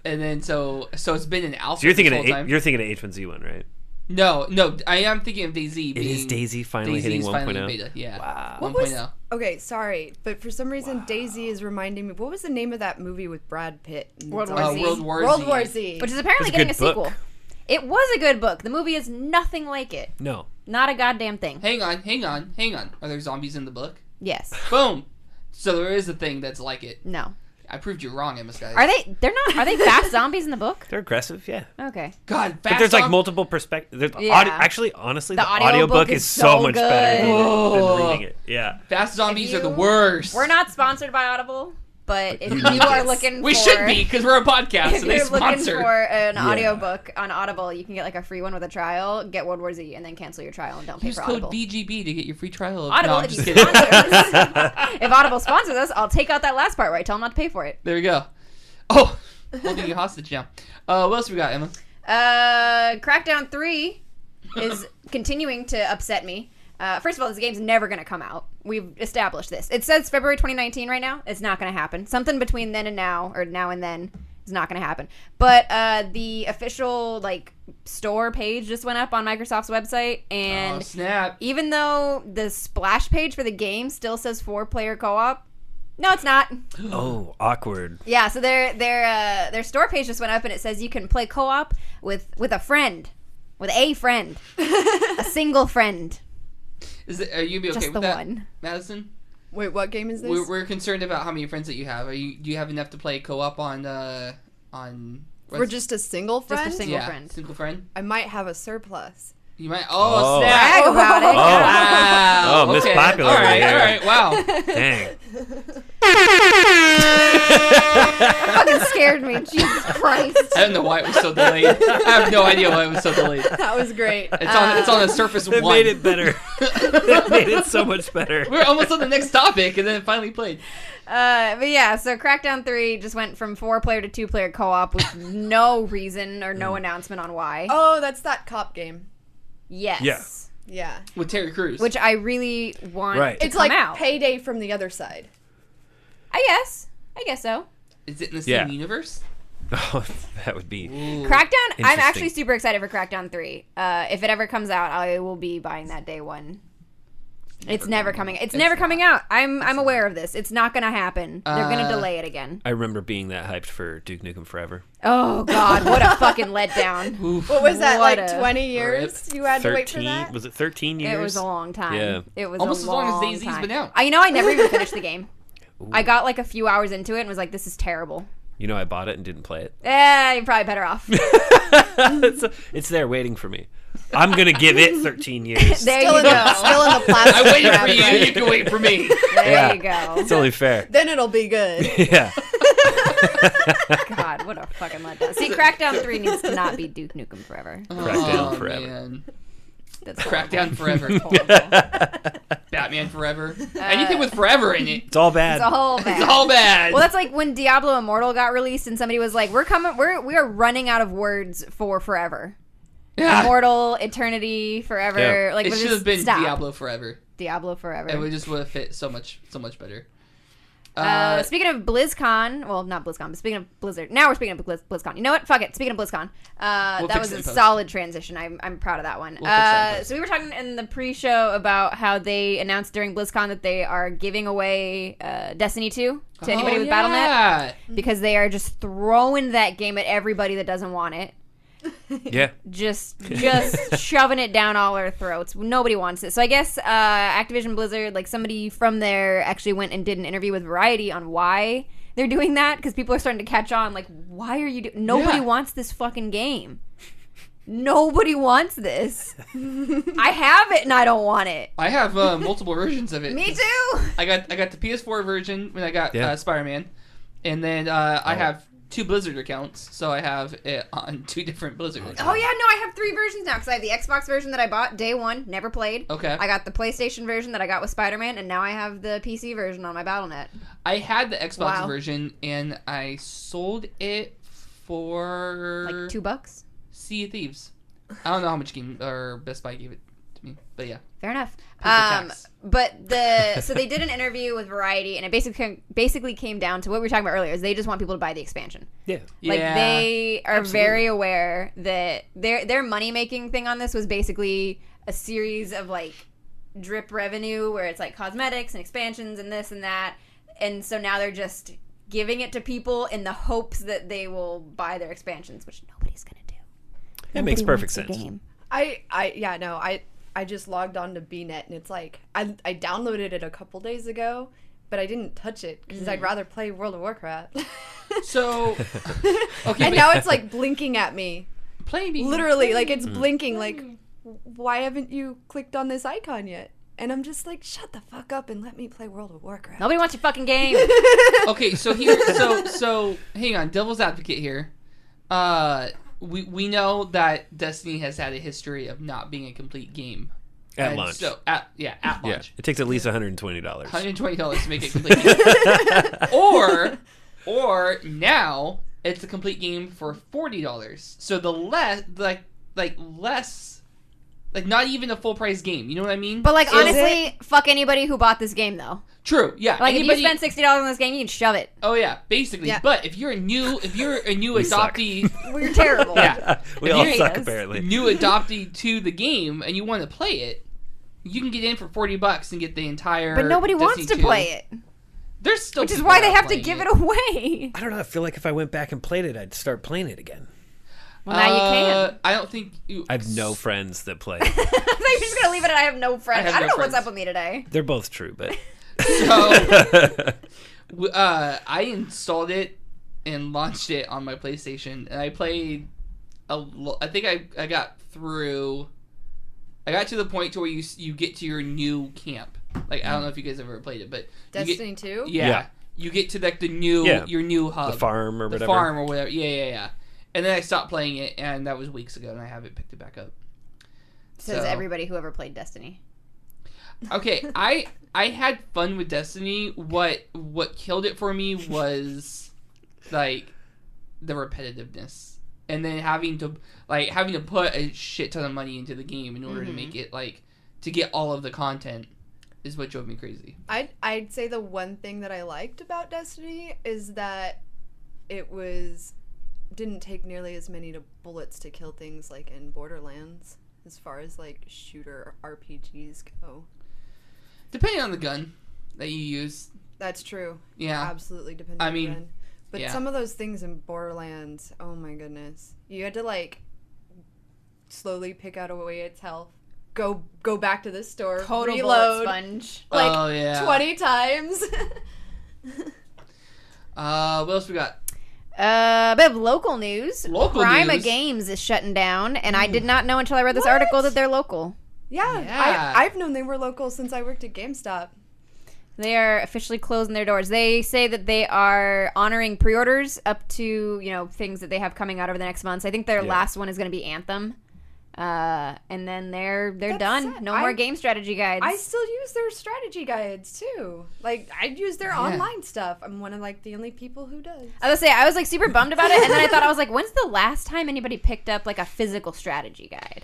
And then so it's been an alpha. you're thinking this whole time. you're thinking of H1Z1, right? No, I am thinking of DayZ. It is DayZ finally hitting DayZ is finally 1.0. beta. Yeah. Wow. What 1.0. was? Okay, sorry, but for some reason DayZ is reminding me. What was the name of that movie with Brad Pitt? and World War Zombie? Z. World War World Z. War Z. Which is apparently It's a getting a good book. sequel. It was a good book. The movie is nothing like it. No. Not a goddamn thing. Hang on. Are there zombies in the book? Yes. Boom. So there is a thing that's like it. No. I proved you wrong, EmmaSkies. Are they? They're not. Are they fast zombies in the book? They're aggressive, yeah. Okay. God, But there's like multiple perspectives. Yeah. Actually, honestly, The the audiobook audiobook is is so so much good. better Whoa. than reading it. Yeah. Fast zombies If are the you- worst. We're not sponsored by Audible, but if You you need are this. looking We for, should be because we're a podcast, if so they you're looking sponsor. for an Yeah. audiobook on Audible, you can get like a free one with a trial. Get World War Z and then cancel your trial and don't pay Use for code Audible. BGB to get your free trial. Of, Audible, no, I'm if just you kidding. sponsor us, if Audible sponsors us, I'll take out that last part where I tell them not to pay for it. There we go. Oh, holding you hostage now. What else we got, Emma? Crackdown 3 is continuing to upset me. First of all, this game's never going to come out. We've established this. It says February 2019 right now. It's not going to happen. Something between then and now, or now and then, is not going to happen. But the official store page just went up on Microsoft's website, and Oh, snap. even though the splash page for the game still says 4-player co-op, no, it's not. Oh, awkward. Yeah, so their store page just went up, and it says you can play co-op with a friend, with a friend, a single friend, Are you be okay just with the that, one. Madison? Wait, what game is this? We're concerned about how many friends that you have. Do you have enough to play co-op on? We're just a single friend. Just a single yeah, friend. single friend. I might have a surplus. You might. Oh. Snap! Brag about it. Wow. Oh, Miss okay. Popular All right. over All here. right. Wow. Dang. Fucking scared me. Jesus Christ. I don't know why it was so delayed. I have no idea why it was so delayed. That was great. It's on a Surface It 1. made it better. It made it so much better. We're almost on the next topic, and then it finally played. But yeah, so Crackdown 3 just went from 4-player to 2-player co-op with no reason or no announcement on why. Oh, that's that cop game. Yes. Yeah. Yeah. With Terry Crews. Which I really want Right. to It's come like out. Payday from the other side. I guess so. Is it in the same Yeah. universe? Oh, that would be. Ooh. Crackdown, I'm Interesting. actually super excited for Crackdown 3. If it ever comes out, I will be buying that day one. It's never coming. It's never coming out. I'm aware of this. It's not gonna happen. They're gonna delay it again. I remember being that hyped for Duke Nukem Forever. Oh God, what a fucking letdown. Oof. What was that, What like a 20 years you had to wait for that? Was it 13 years? It was a long time. Yeah. It was Almost a as long as long DayZ's time. been out. I never even finished the game. Ooh. I got like a few hours into it and was like, this is terrible. You know, I bought it and didn't play it. You're probably better off. It's there waiting for me. I'm going to give it 13 years. There Still you in the go. still in the plastic. I waited for wrap, you. right? You can wait for me. There Yeah. you go. It's only fair. Then it'll be good. Yeah. God, what a fucking letdown. See, Crackdown 3 needs to not be Duke Nukem Forever. Crackdown Oh, forever. man. That's Crackdown forever. horrible. Batman forever. Anything with forever in it. It's all bad. It's all bad. It's all bad. Well, that's like when Diablo Immortal got released and somebody was like, we are running out of words for forever. Yeah. Immortal, eternity, forever. Yeah. Like It should have been stop. Diablo forever. Diablo forever. It would just would have fit so much better. Speaking of BlizzCon, well, not BlizzCon, but speaking of Blizzard. Now we're speaking of BlizzCon. You know what? Fuck it. Speaking of BlizzCon, that fix was it a in post. solid transition. I'm proud of that one. We'll fix that in post. So we were talking in the pre-show about how they announced during BlizzCon that they are giving away Destiny 2 to anybody with Battle.net because they are just throwing that game at everybody that doesn't want it. Yeah. Just shoving it down all our throats. Nobody wants it. So I guess Activision Blizzard, like somebody from there actually went and did an interview with Variety on why they're doing that, because people are starting to catch on. Like, why are you doing? Nobody wants this fucking game. Nobody wants this. I have it and I don't want it. I have multiple versions of it. Me too. I got the PS4 version when I got Spider-Man, and then I have 2 Blizzard accounts, so I have it on 2 different Blizzard accounts. Oh yeah, no, I have 3 versions now because I have the Xbox version that I bought day one, never played. Okay. I got the PlayStation version that I got with Spider-Man, and now I have the PC version on my Battle.net. I had the Xbox version, and I sold it for like $2. Sea of Thieves. I don't know how much game or Best Buy gave it to me, but yeah. Fair enough. Tax. But so they did an interview with Variety, and it basically came down to what we were talking about earlier. Is they just want people to buy the expansion. Yeah. Like they are very aware that their money making thing on this was basically a series of like drip revenue where it's like cosmetics and expansions and this and that, and so now they're just giving it to people in the hopes that they will buy their expansions, which nobody's gonna do. That makes perfect sense. I just logged on to BNet, and it's like I downloaded it a couple days ago, but I didn't touch it because I'd rather play World of Warcraft. So, okay, and now it's like blinking at me. Play me. Literally, like it's blinking. Like, why haven't you clicked on this icon yet? And I'm just like, shut the fuck up and let me play World of Warcraft. Nobody wants your fucking game. Okay, so here, so hang on, devil's advocate here. We know that Destiny has had a history of not being a complete game. At launch. So at launch. Yeah, it takes at least $120. $120 to make it complete game. or now it's a complete game for $40. So the less not even a full price game. You know what I mean? But like honestly, fuck anybody who bought this game though. True. Yeah. Like if you spend $60 on this game, you can shove it. Oh yeah, basically. Yeah. But if you're a new adoptee, we're terrible. Yeah. We all suck apparently. New adoptee to the game and you want to play it, you can get in for $40 and get the entire. But nobody wants to play it. There's still, which is why they have to give it away. I don't know. I feel like if I went back and played it, I'd start playing it again. Well, now you can. I don't think I have no friends that play. I thought you were just gonna leave it at I have no friends. I don't know what's up with me today. They're both true, but so I installed it and launched it on my PlayStation, and I played I think I got through. I got to the point to where you get to your new camp. Like I don't know if you guys ever played it, but Destiny 2. Yeah, you get to like your new hub, the farm or whatever. Yeah. And then I stopped playing it, and that was weeks ago, and I haven't picked it back up. Says everybody who ever played Destiny. Okay, I had fun with Destiny. What killed it for me was like the repetitiveness, and then having to put a shit ton of money into the game in order to make it to get all of the content is what drove me crazy. I'd say the one thing that I liked about Destiny is that it didn't take nearly as many bullets to kill things like in Borderlands, as far as like shooter RPGs go. Depending on the gun that you use. That's true. Yeah. Absolutely depending on the gun. But some of those things in Borderlands, oh my goodness. You had to like slowly pick out away its health. Go back to the store. Total reload, bullet sponge. Like 20 times. What else we got? A bit of local news. Prima news. Games is shutting down, and I did not know until I read this article that they're local. Yeah. I've known they were local since I worked at GameStop. They are officially closing their doors. They say that they are honoring pre-orders up to, things that they have coming out over the next months. I think their last one is going to be Anthem. And then they're done. Sad. No more game strategy guides. I still use their strategy guides too. Like I use their online stuff. I'm one of like the only people who does. I was I was like super bummed about it, and then I thought I was like, when's the last time anybody picked up like a physical strategy guide?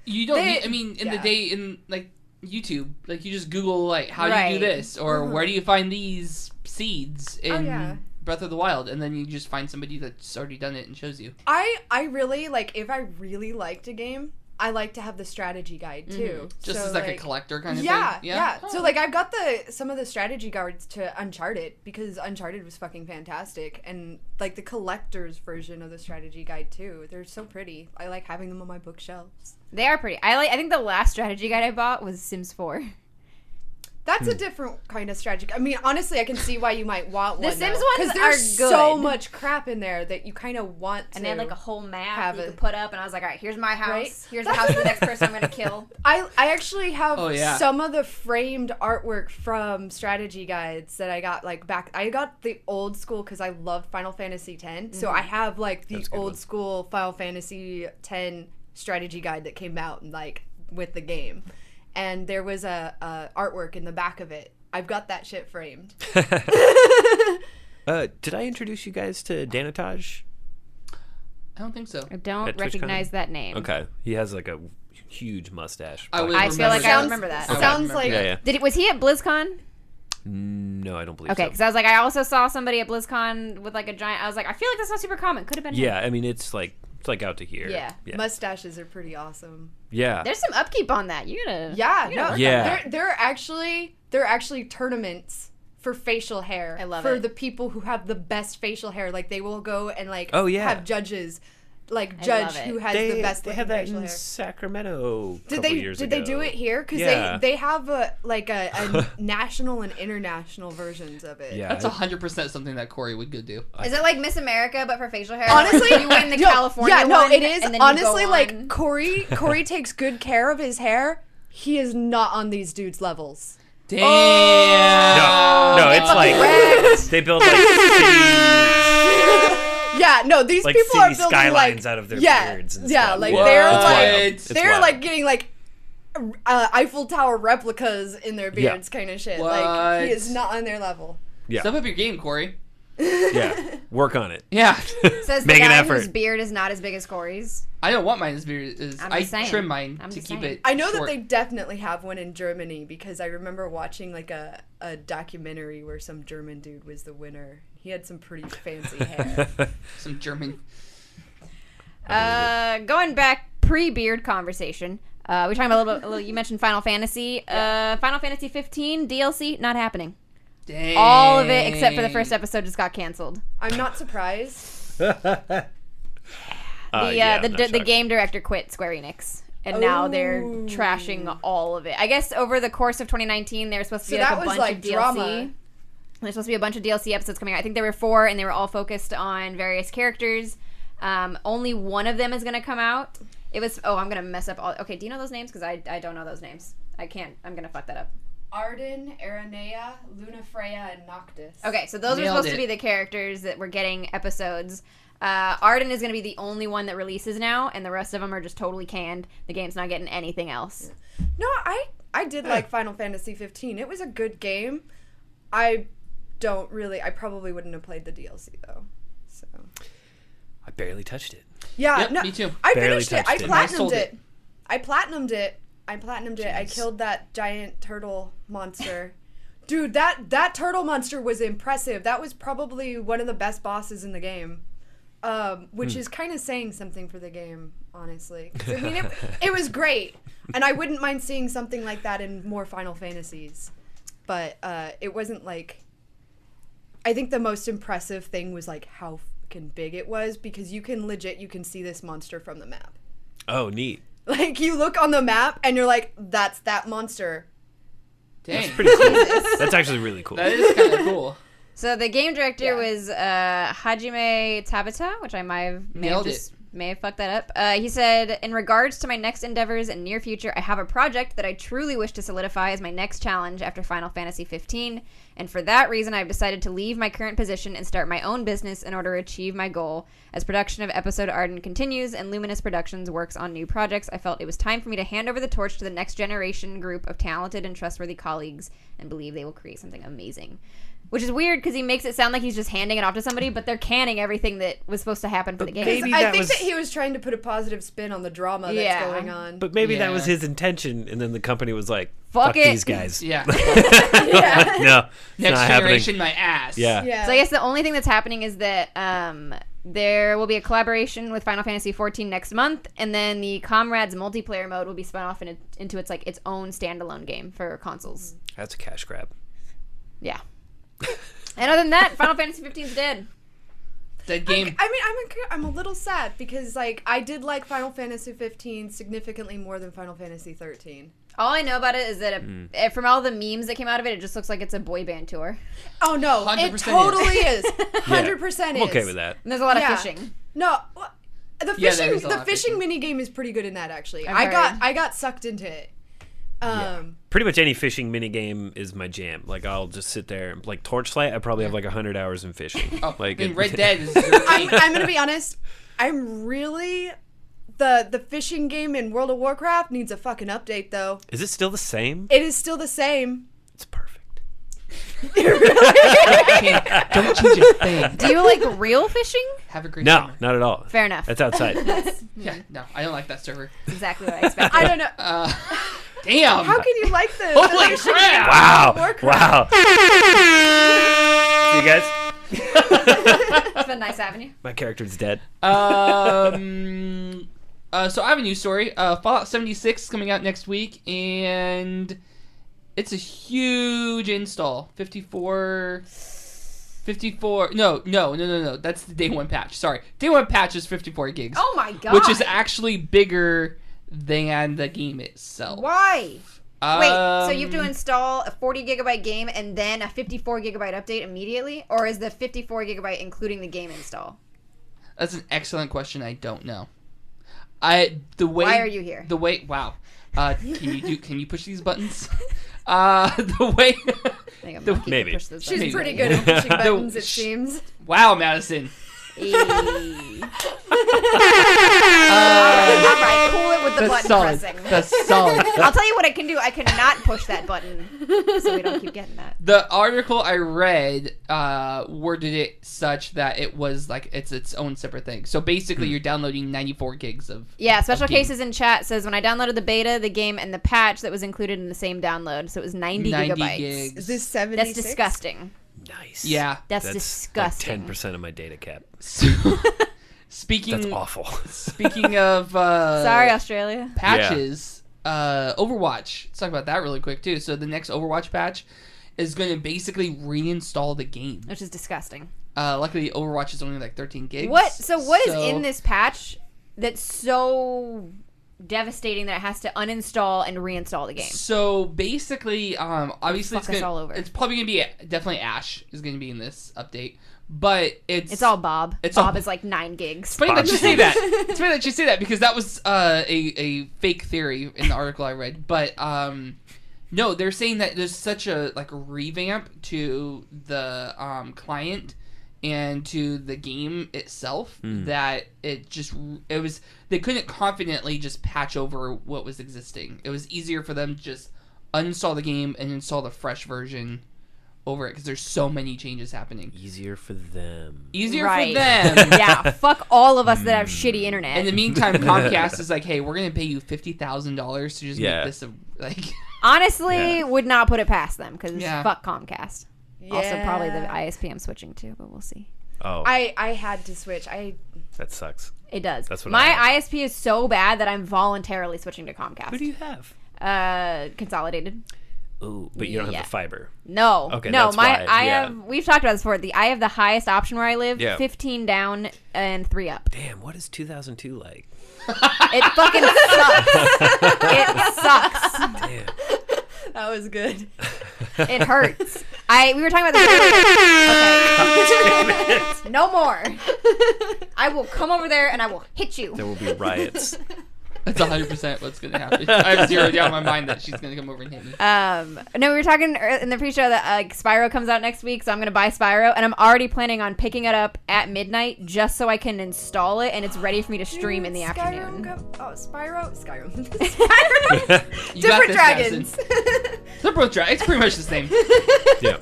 You don't need, I mean, in the day in like YouTube, like you just Google like how do you do this or where do you find these seeds in Breath of the Wild, and then you just find somebody that's already done it and shows you. I really like, if I really liked a game, I like to have the strategy guide too. Just as like a collector kind of thing. Yeah. Oh. So like I've got some of the strategy guides to Uncharted because Uncharted was fucking fantastic, and like the collector's version of the strategy guide too. They're so pretty. I like having them on my bookshelves. They are pretty. I think the last strategy guide I bought was Sims 4. That's a different kind of strategy. I mean, honestly, I can see why you might want one. The Sims ones because there's so much crap in there that you kind of want to. And they had like a whole map you could put up, and I was like, all right, here's my house. Right? Here's the house of the next person I'm going to kill. I actually have some of the framed artwork from strategy guides that I got like back. I got the old school because I loved Final Fantasy X. So I have like the old school Final Fantasy X strategy guide that came out like with the game. And there was a artwork in the back of it. I've got that shit framed. Did I introduce you guys to Danataj? I don't think so. I don't recognize that name. Okay, he has like a huge mustache. I feel like I remember that. Sounds like was he at BlizzCon? No, I don't believe so. Okay, because I was like, I also saw somebody at BlizzCon with like a giant. I was like, I feel like that's not super common. Could have been. Yeah, I mean it's like out to here. Yeah. Mustaches are pretty awesome. Yeah, there's some upkeep on that. You gotta. There are actually tournaments for facial hair. I love for it. the people who have the best facial hair. Like they will go and like have judges. Like judge who has the best they have that facial in hair. Sacramento. Did they do it here? Because they have a national and international versions of it. Yeah, that's 100% something that Corey would go do. Is it like Miss America but for facial hair? Honestly, you win the California one. Yeah, no, it is. And then honestly, like Corey takes good care of his hair. He is not on these dudes' levels. Damn. No, it's like they build like yeah, no, these like people are building skylines like out of their beards and yeah, stuff. like What? they're like getting like Eiffel Tower replicas in their beards, kind of shit. What? Like he is not on their level. Yeah. Step up your game, Corey. Yeah, work on it. Yeah. Says Make the an guy effort. whose beard is not as big as Corey's. I don't want mine as big as I trim mine to keep saying. it. I know short. that they definitely have one in Germany because I remember watching like a documentary where some German dude was the winner. He had some pretty fancy hair. Some German. Going back pre-beard conversation. We're talking about a little. You mentioned Final Fantasy. Final Fantasy 15 DLC not happening. Dang. All of it except for the first episode just got canceled. I'm not surprised. The game director quit Square Enix, and now they're trashing all of it. I guess over the course of 2019, there was supposed to be like a bunch of DLC. Drama. There's supposed to be a bunch of DLC episodes coming out. I think there were 4, and they were all focused on various characters. Only one of them is going to come out. It was. Oh, I'm going to mess up all. Okay, do you know those names? Because I don't know those names. I can't. I'm going to fuck that up. Arden, Aranea, Lunafreya, and Noctis. Okay, so those are supposed to be the characters that we're getting episodes. Arden is going to be the only one that releases now, and the rest of them are just totally canned. The game's not getting anything else. No, I did like Final Fantasy 15. It was a good game. I probably wouldn't have played the DLC though. So I barely touched it. Yeah, yep, no, me too. I barely finished it. I touched it. platinumed it. I platinumed it. Jeez. I killed that giant turtle monster. Dude, that turtle monster was impressive. That was probably one of the best bosses in the game. Which is kind of saying something for the game, honestly. I mean, it was great. And I wouldn't mind seeing something like that in more Final Fantasies. But it wasn't like... I think the most impressive thing was like how fucking big it was, because you can see this monster from the map. Oh, neat. Like, you look on the map, and you're like, that's that monster. Dang. That's pretty cool. That's actually really cool. That is kind of cool. So the game director was Hajime Tabata, which I may have Nailed just May have fucked that up. He said, in regards to my next endeavors and near future, I have a project that I truly wish to solidify as my next challenge after Final Fantasy 15. And for that reason, I've decided to leave my current position and start my own business in order to achieve my goal. As production of Episode Arden continues and Luminous Productions works on new projects, I felt it was time for me to hand over the torch to the next generation group of talented and trustworthy colleagues and believe they will create something amazing. Which is weird because he makes it sound like he's just handing it off to somebody, but they're canning everything that was supposed to happen for the game. I think that he was trying to put a positive spin on the drama that's going on. But maybe that was his intention, and then the company was like, Fuck it. these guys. Yeah. No, Next not generation, happening. my ass. Yeah. So I guess the only thing that's happening is that there will be a collaboration with Final Fantasy XIV next month, and then the Comrades multiplayer mode will be spun off into its own standalone game for consoles. That's a cash grab. Yeah. And other than that, Final Fantasy 15 is dead. Dead game. I'm a little sad because I did like Final Fantasy 15 significantly more than Final Fantasy 13. All I know about it is that from all the memes that came out of it, it just looks like it's a boy band tour. Oh no, 100% it totally is. 100% is. I'm okay with that. And there's a lot of fishing. No, the Yeah, fishing there is a lot of fishing fishing. minigame is pretty good in that actually. I've heard. I got sucked into it. Pretty much any fishing minigame is my jam. Like, I'll just sit there and like Torchlight. I probably have like 100 hours in fishing. Oh, like in Red Dead is your game. I'm gonna be honest. I'm really the fishing game in World of Warcraft needs a fucking update though. Is it still the same? It is still the same. It's perfect. Don't change a thing. Do you like real fishing? Have a great No, summer. not at all. Fair enough. That's outside. Yeah, no, I don't like that server. Exactly what I expected. I don't know. Damn. How can you like the Holy fishing crap! game Wow. in Warcraft? Wow. See you guys? It's been nice having you. My character's dead. So I have a news story. Fallout 76 is coming out next week, and it's a huge install. 54. No. That's the day one patch. Sorry. Day one patch is 54 gigs. Oh my god. Which is actually bigger than the game itself. Why? Wait, so you have to Um, install a 40 gigabyte game and then a 54 gigabyte update immediately? Or is the 54 gigabyte including the game install? That's an excellent question. I don't know. Why are you here? Wow. Can you push these buttons? The way. I think I'm The- lucky to maybe. push this She's button. pretty good at pushing buttons, it seems. Wow, Madison. Alright, cool it with the That's button solid. pressing. That's solid. I'll tell you what I can do. I cannot push that button, so we don't keep getting that. The article I read worded it such that it was like it's its own separate thing. So basically, you're downloading 94 gigs of. Yeah, Special of game. Cases in chat says when I downloaded the beta, the game, and the patch that was included in the same download, so it was 90 gigabytes. gigs. Is this 76? That's disgusting. Nice. Yeah. That's disgusting. Like 10% of my data cap. Speaking. That's awful. Speaking of. Sorry, Australia. Patches. Overwatch. Let's talk about that really quick too. So the next Overwatch patch is going to basically reinstall the game. Which is disgusting. Luckily, Overwatch is only like 13 gigs. What is in this patch that's so devastating that it has to uninstall and reinstall the game? So basically, obviously Fuck us all over. it's probably going to be definitely Ash is going to be in this update, but it's It's all Bob. It's Bob all- is like 9 gigs. It's funny that you say that. It's funny that you say that because that was a fake theory in the article I read. But no, they're saying that there's such a revamp to the client and to the game itself that they couldn't confidently just patch over what was existing. It was easier for them to just uninstall the game and install the fresh version over it because there's so many changes happening. Easier for them. Easier Right. for them. Yeah, fuck all of us that have shitty internet. In the meantime, Comcast is like, hey, we're going to pay you $50,000 to just make this Honestly, would not put it past them because Yeah. fuck Comcast. Also, Yeah. probably the ISP I'm switching to, but we'll see. Oh, I had to switch. that sucks. It does. That's what My I ISP is so bad that I'm voluntarily switching to Comcast. Who do you have? Consolidated. Ooh, but you don't have Yeah. the fiber. No. Okay, no, that's why, I yeah. have. We've talked about this before. I have the highest option where I live. Yeah. 15 down and 3 up. Damn, what is 2002 like? It fucking sucks. It sucks. Damn. That was good. It hurts. We were talking about this earlier. Okay. No more. I will come over there and I will hit you. There will be riots. That's 100% what's going to happen. I have zero doubt in my mind that she's going to come over and hit me. No, we were talking in the pre-show that Spyro comes out next week, so I'm going to buy Spyro, and I'm already planning on picking it up at midnight just so I can install it, and it's ready for me to stream in the afternoon. Skyrim. Skyrim. Different dragons. They're both dragons. It's pretty much the same. Yeah.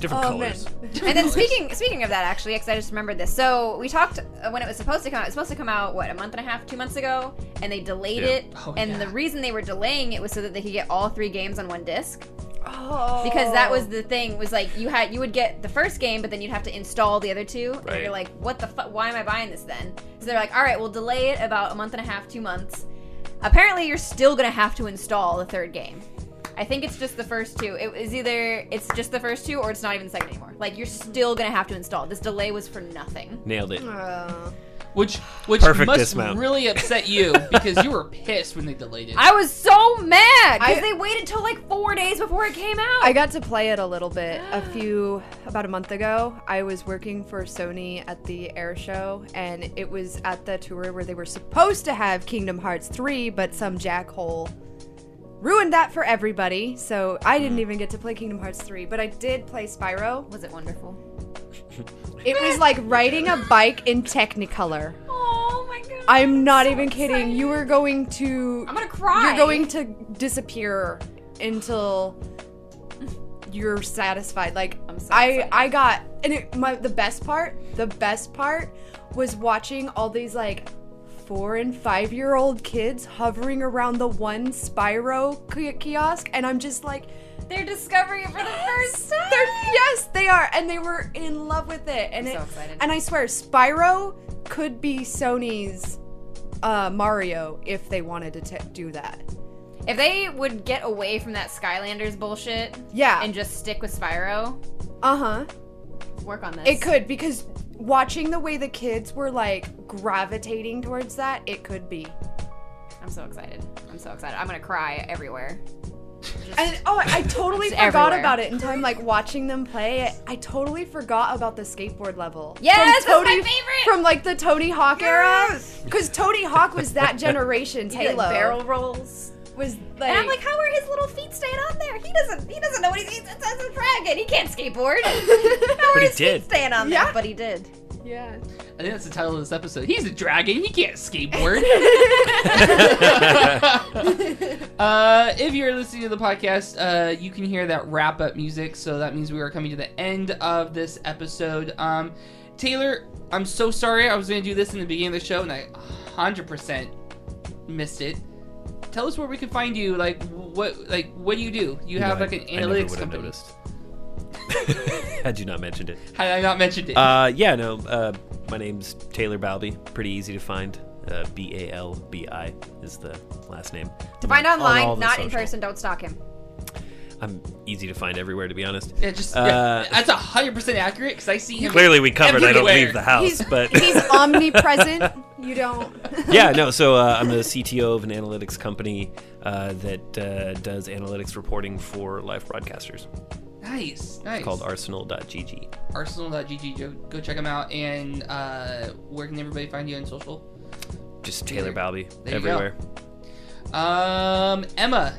Different colors. And then speaking of that, actually, because I just remembered this. So we talked when it was supposed to come out. It was supposed to come out, what, a month and a half, 2 months ago? And they delayed it. Oh, and the reason they were delaying it was so that they could get all 3 games on one disc. Oh. Because that was the thing, was like you would get the first game, but then you'd have to install the other 2. Right. And you're like, what the fuck? Why am I buying this then? So they're like, all right, we'll delay it about a month and a half, 2 months. Apparently, you're still going to have to install the 3rd game. I think it's just the first 2. It was either it's just the first 2 or it's not even the 2nd anymore. Like, you're still going to have to install. This delay was for nothing. Nailed it. Which Perfect must dismount. really upset you because you were pissed when they delayed it. I was so mad because they waited till like 4 days before it came out. I got to play it a little bit about a month ago. I was working for Sony at the Air Show, and it was at the tour where they were supposed to have Kingdom Hearts 3, but some jackhole ruined that for everybody, so I didn't even get to play Kingdom Hearts 3, but I did play Spyro. Was it wonderful? It was like riding a bike in Technicolor. Oh my god. I'm not even kidding. You were going to... I'm gonna cry. You're going to disappear until you're satisfied. Like, I'm so excited. I got... And the best part was watching all these, like, 4- and 5-year-old kids hovering around the one Spyro kiosk, and I'm just like... They're discovering it for the first time. Yes, they are, and they were in love with it. And I'm so excited. And I swear, Spyro could be Sony's Mario if they wanted to do that. If they would get away from that Skylanders bullshit, Yeah. and just stick with Spyro, work on this. It could, because watching the way the kids were like gravitating towards that, it could be. I'm so excited. I'm gonna cry everywhere. And I totally Just forgot everywhere. about it until I'm like watching them play. I totally forgot about the skateboard level. Yes, From that's my favorite! From like the Tony Hawk era, because Tony Hawk was that generation's He did, Halo. like, barrel rolls. Was like, And I'm like, how are his little feet staying on there? He doesn't know what he's a dragon. He can't skateboard. How are But he his did. feet staying on there? But he did. yeah. I think that's the title of this episode. He's a dragon. He can't skateboard. If you're listening to the podcast, you can hear that wrap-up music. So that means we are coming to the end of this episode. Taylor, I'm so sorry. I was going to do this in the beginning of the show, and I 100% missed it. Tell us where we can find you. What do you do? You have like an analytics company. Noticed. Had you not mentioned it. Had I not mentioned it? My name's Taylor Balbi. Pretty easy to find. Balbi is the last name. To find On all online, the not in social. person. Don't stalk him. I'm easy to find everywhere, to be honest. Yeah, that's 100% accurate because I see him. Clearly, we covered I don't everywhere. leave the house, but He's omnipresent. You don't. yeah, no. So I'm the CTO of an analytics company that does analytics reporting for live broadcasters. Nice. It's called Arsenal.gg. Arsenal.gg. Go check them out. And where can everybody find you on social? Just Taylor Balbi There you everywhere. go. Emma,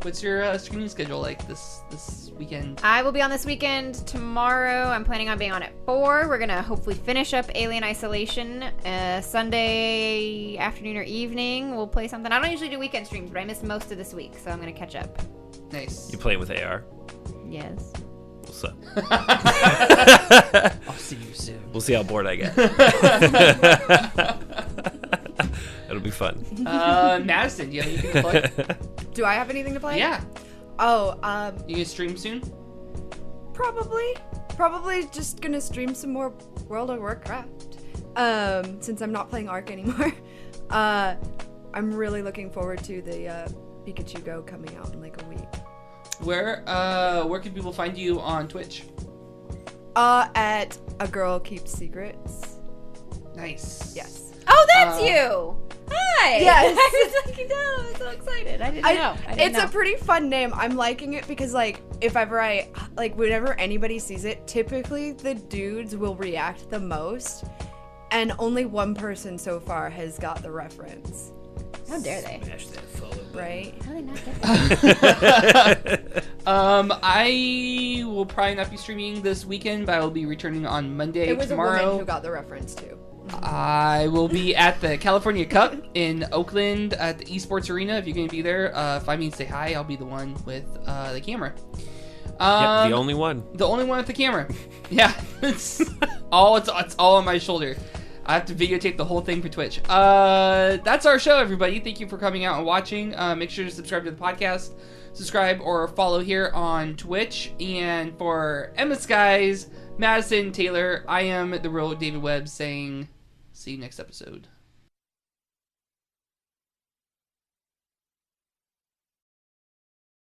what's your streaming schedule like this weekend? I will be on this weekend. Tomorrow, I'm planning on being on at 4. We're going to hopefully finish up Alien Isolation. Sunday afternoon or evening, we'll play something. I don't usually do weekend streams, but I missed most of this week, so I'm going to catch up. Nice. You playing with AR? Yes. What's up? I'll see you soon. We'll see how bored I get. It'll be fun. Madison, do you have anything to play? Do I have anything to play? Yeah. Oh, You gonna stream soon? probably just gonna stream some more World of Warcraft. Since I'm not playing Arc anymore. I'm really looking forward to the Pikachu Go coming out in like a week. Where can people find you on Twitch? At A Girl Keeps Secrets. Nice. Yes. Oh, that's you! Hi! why. Yes. I was like, no, I'm so excited. I didn't know. It's a pretty fun name. I'm liking it because, like, whenever anybody sees it, typically the dudes will react the most, and only one person so far has got the reference. How dare they? Smash that follow button. Right? How do they not get that? I will probably not be streaming this weekend, but I will be returning on Monday. It was tomorrow. a woman who got the reference too. I will be at the California Cup in Oakland at the Esports Arena. If you're going to be there, find me and say hi. I'll be the one with the camera. Yep, the only one. The only one with the camera. Yeah, it's all on my shoulder. I have to videotape the whole thing for Twitch. That's our show, everybody. Thank you for coming out and watching. Make sure to subscribe to the podcast. Subscribe or follow here on Twitch. And for EmmaSkies, Madison, Taylor, I am the real David Webb saying, see you next episode.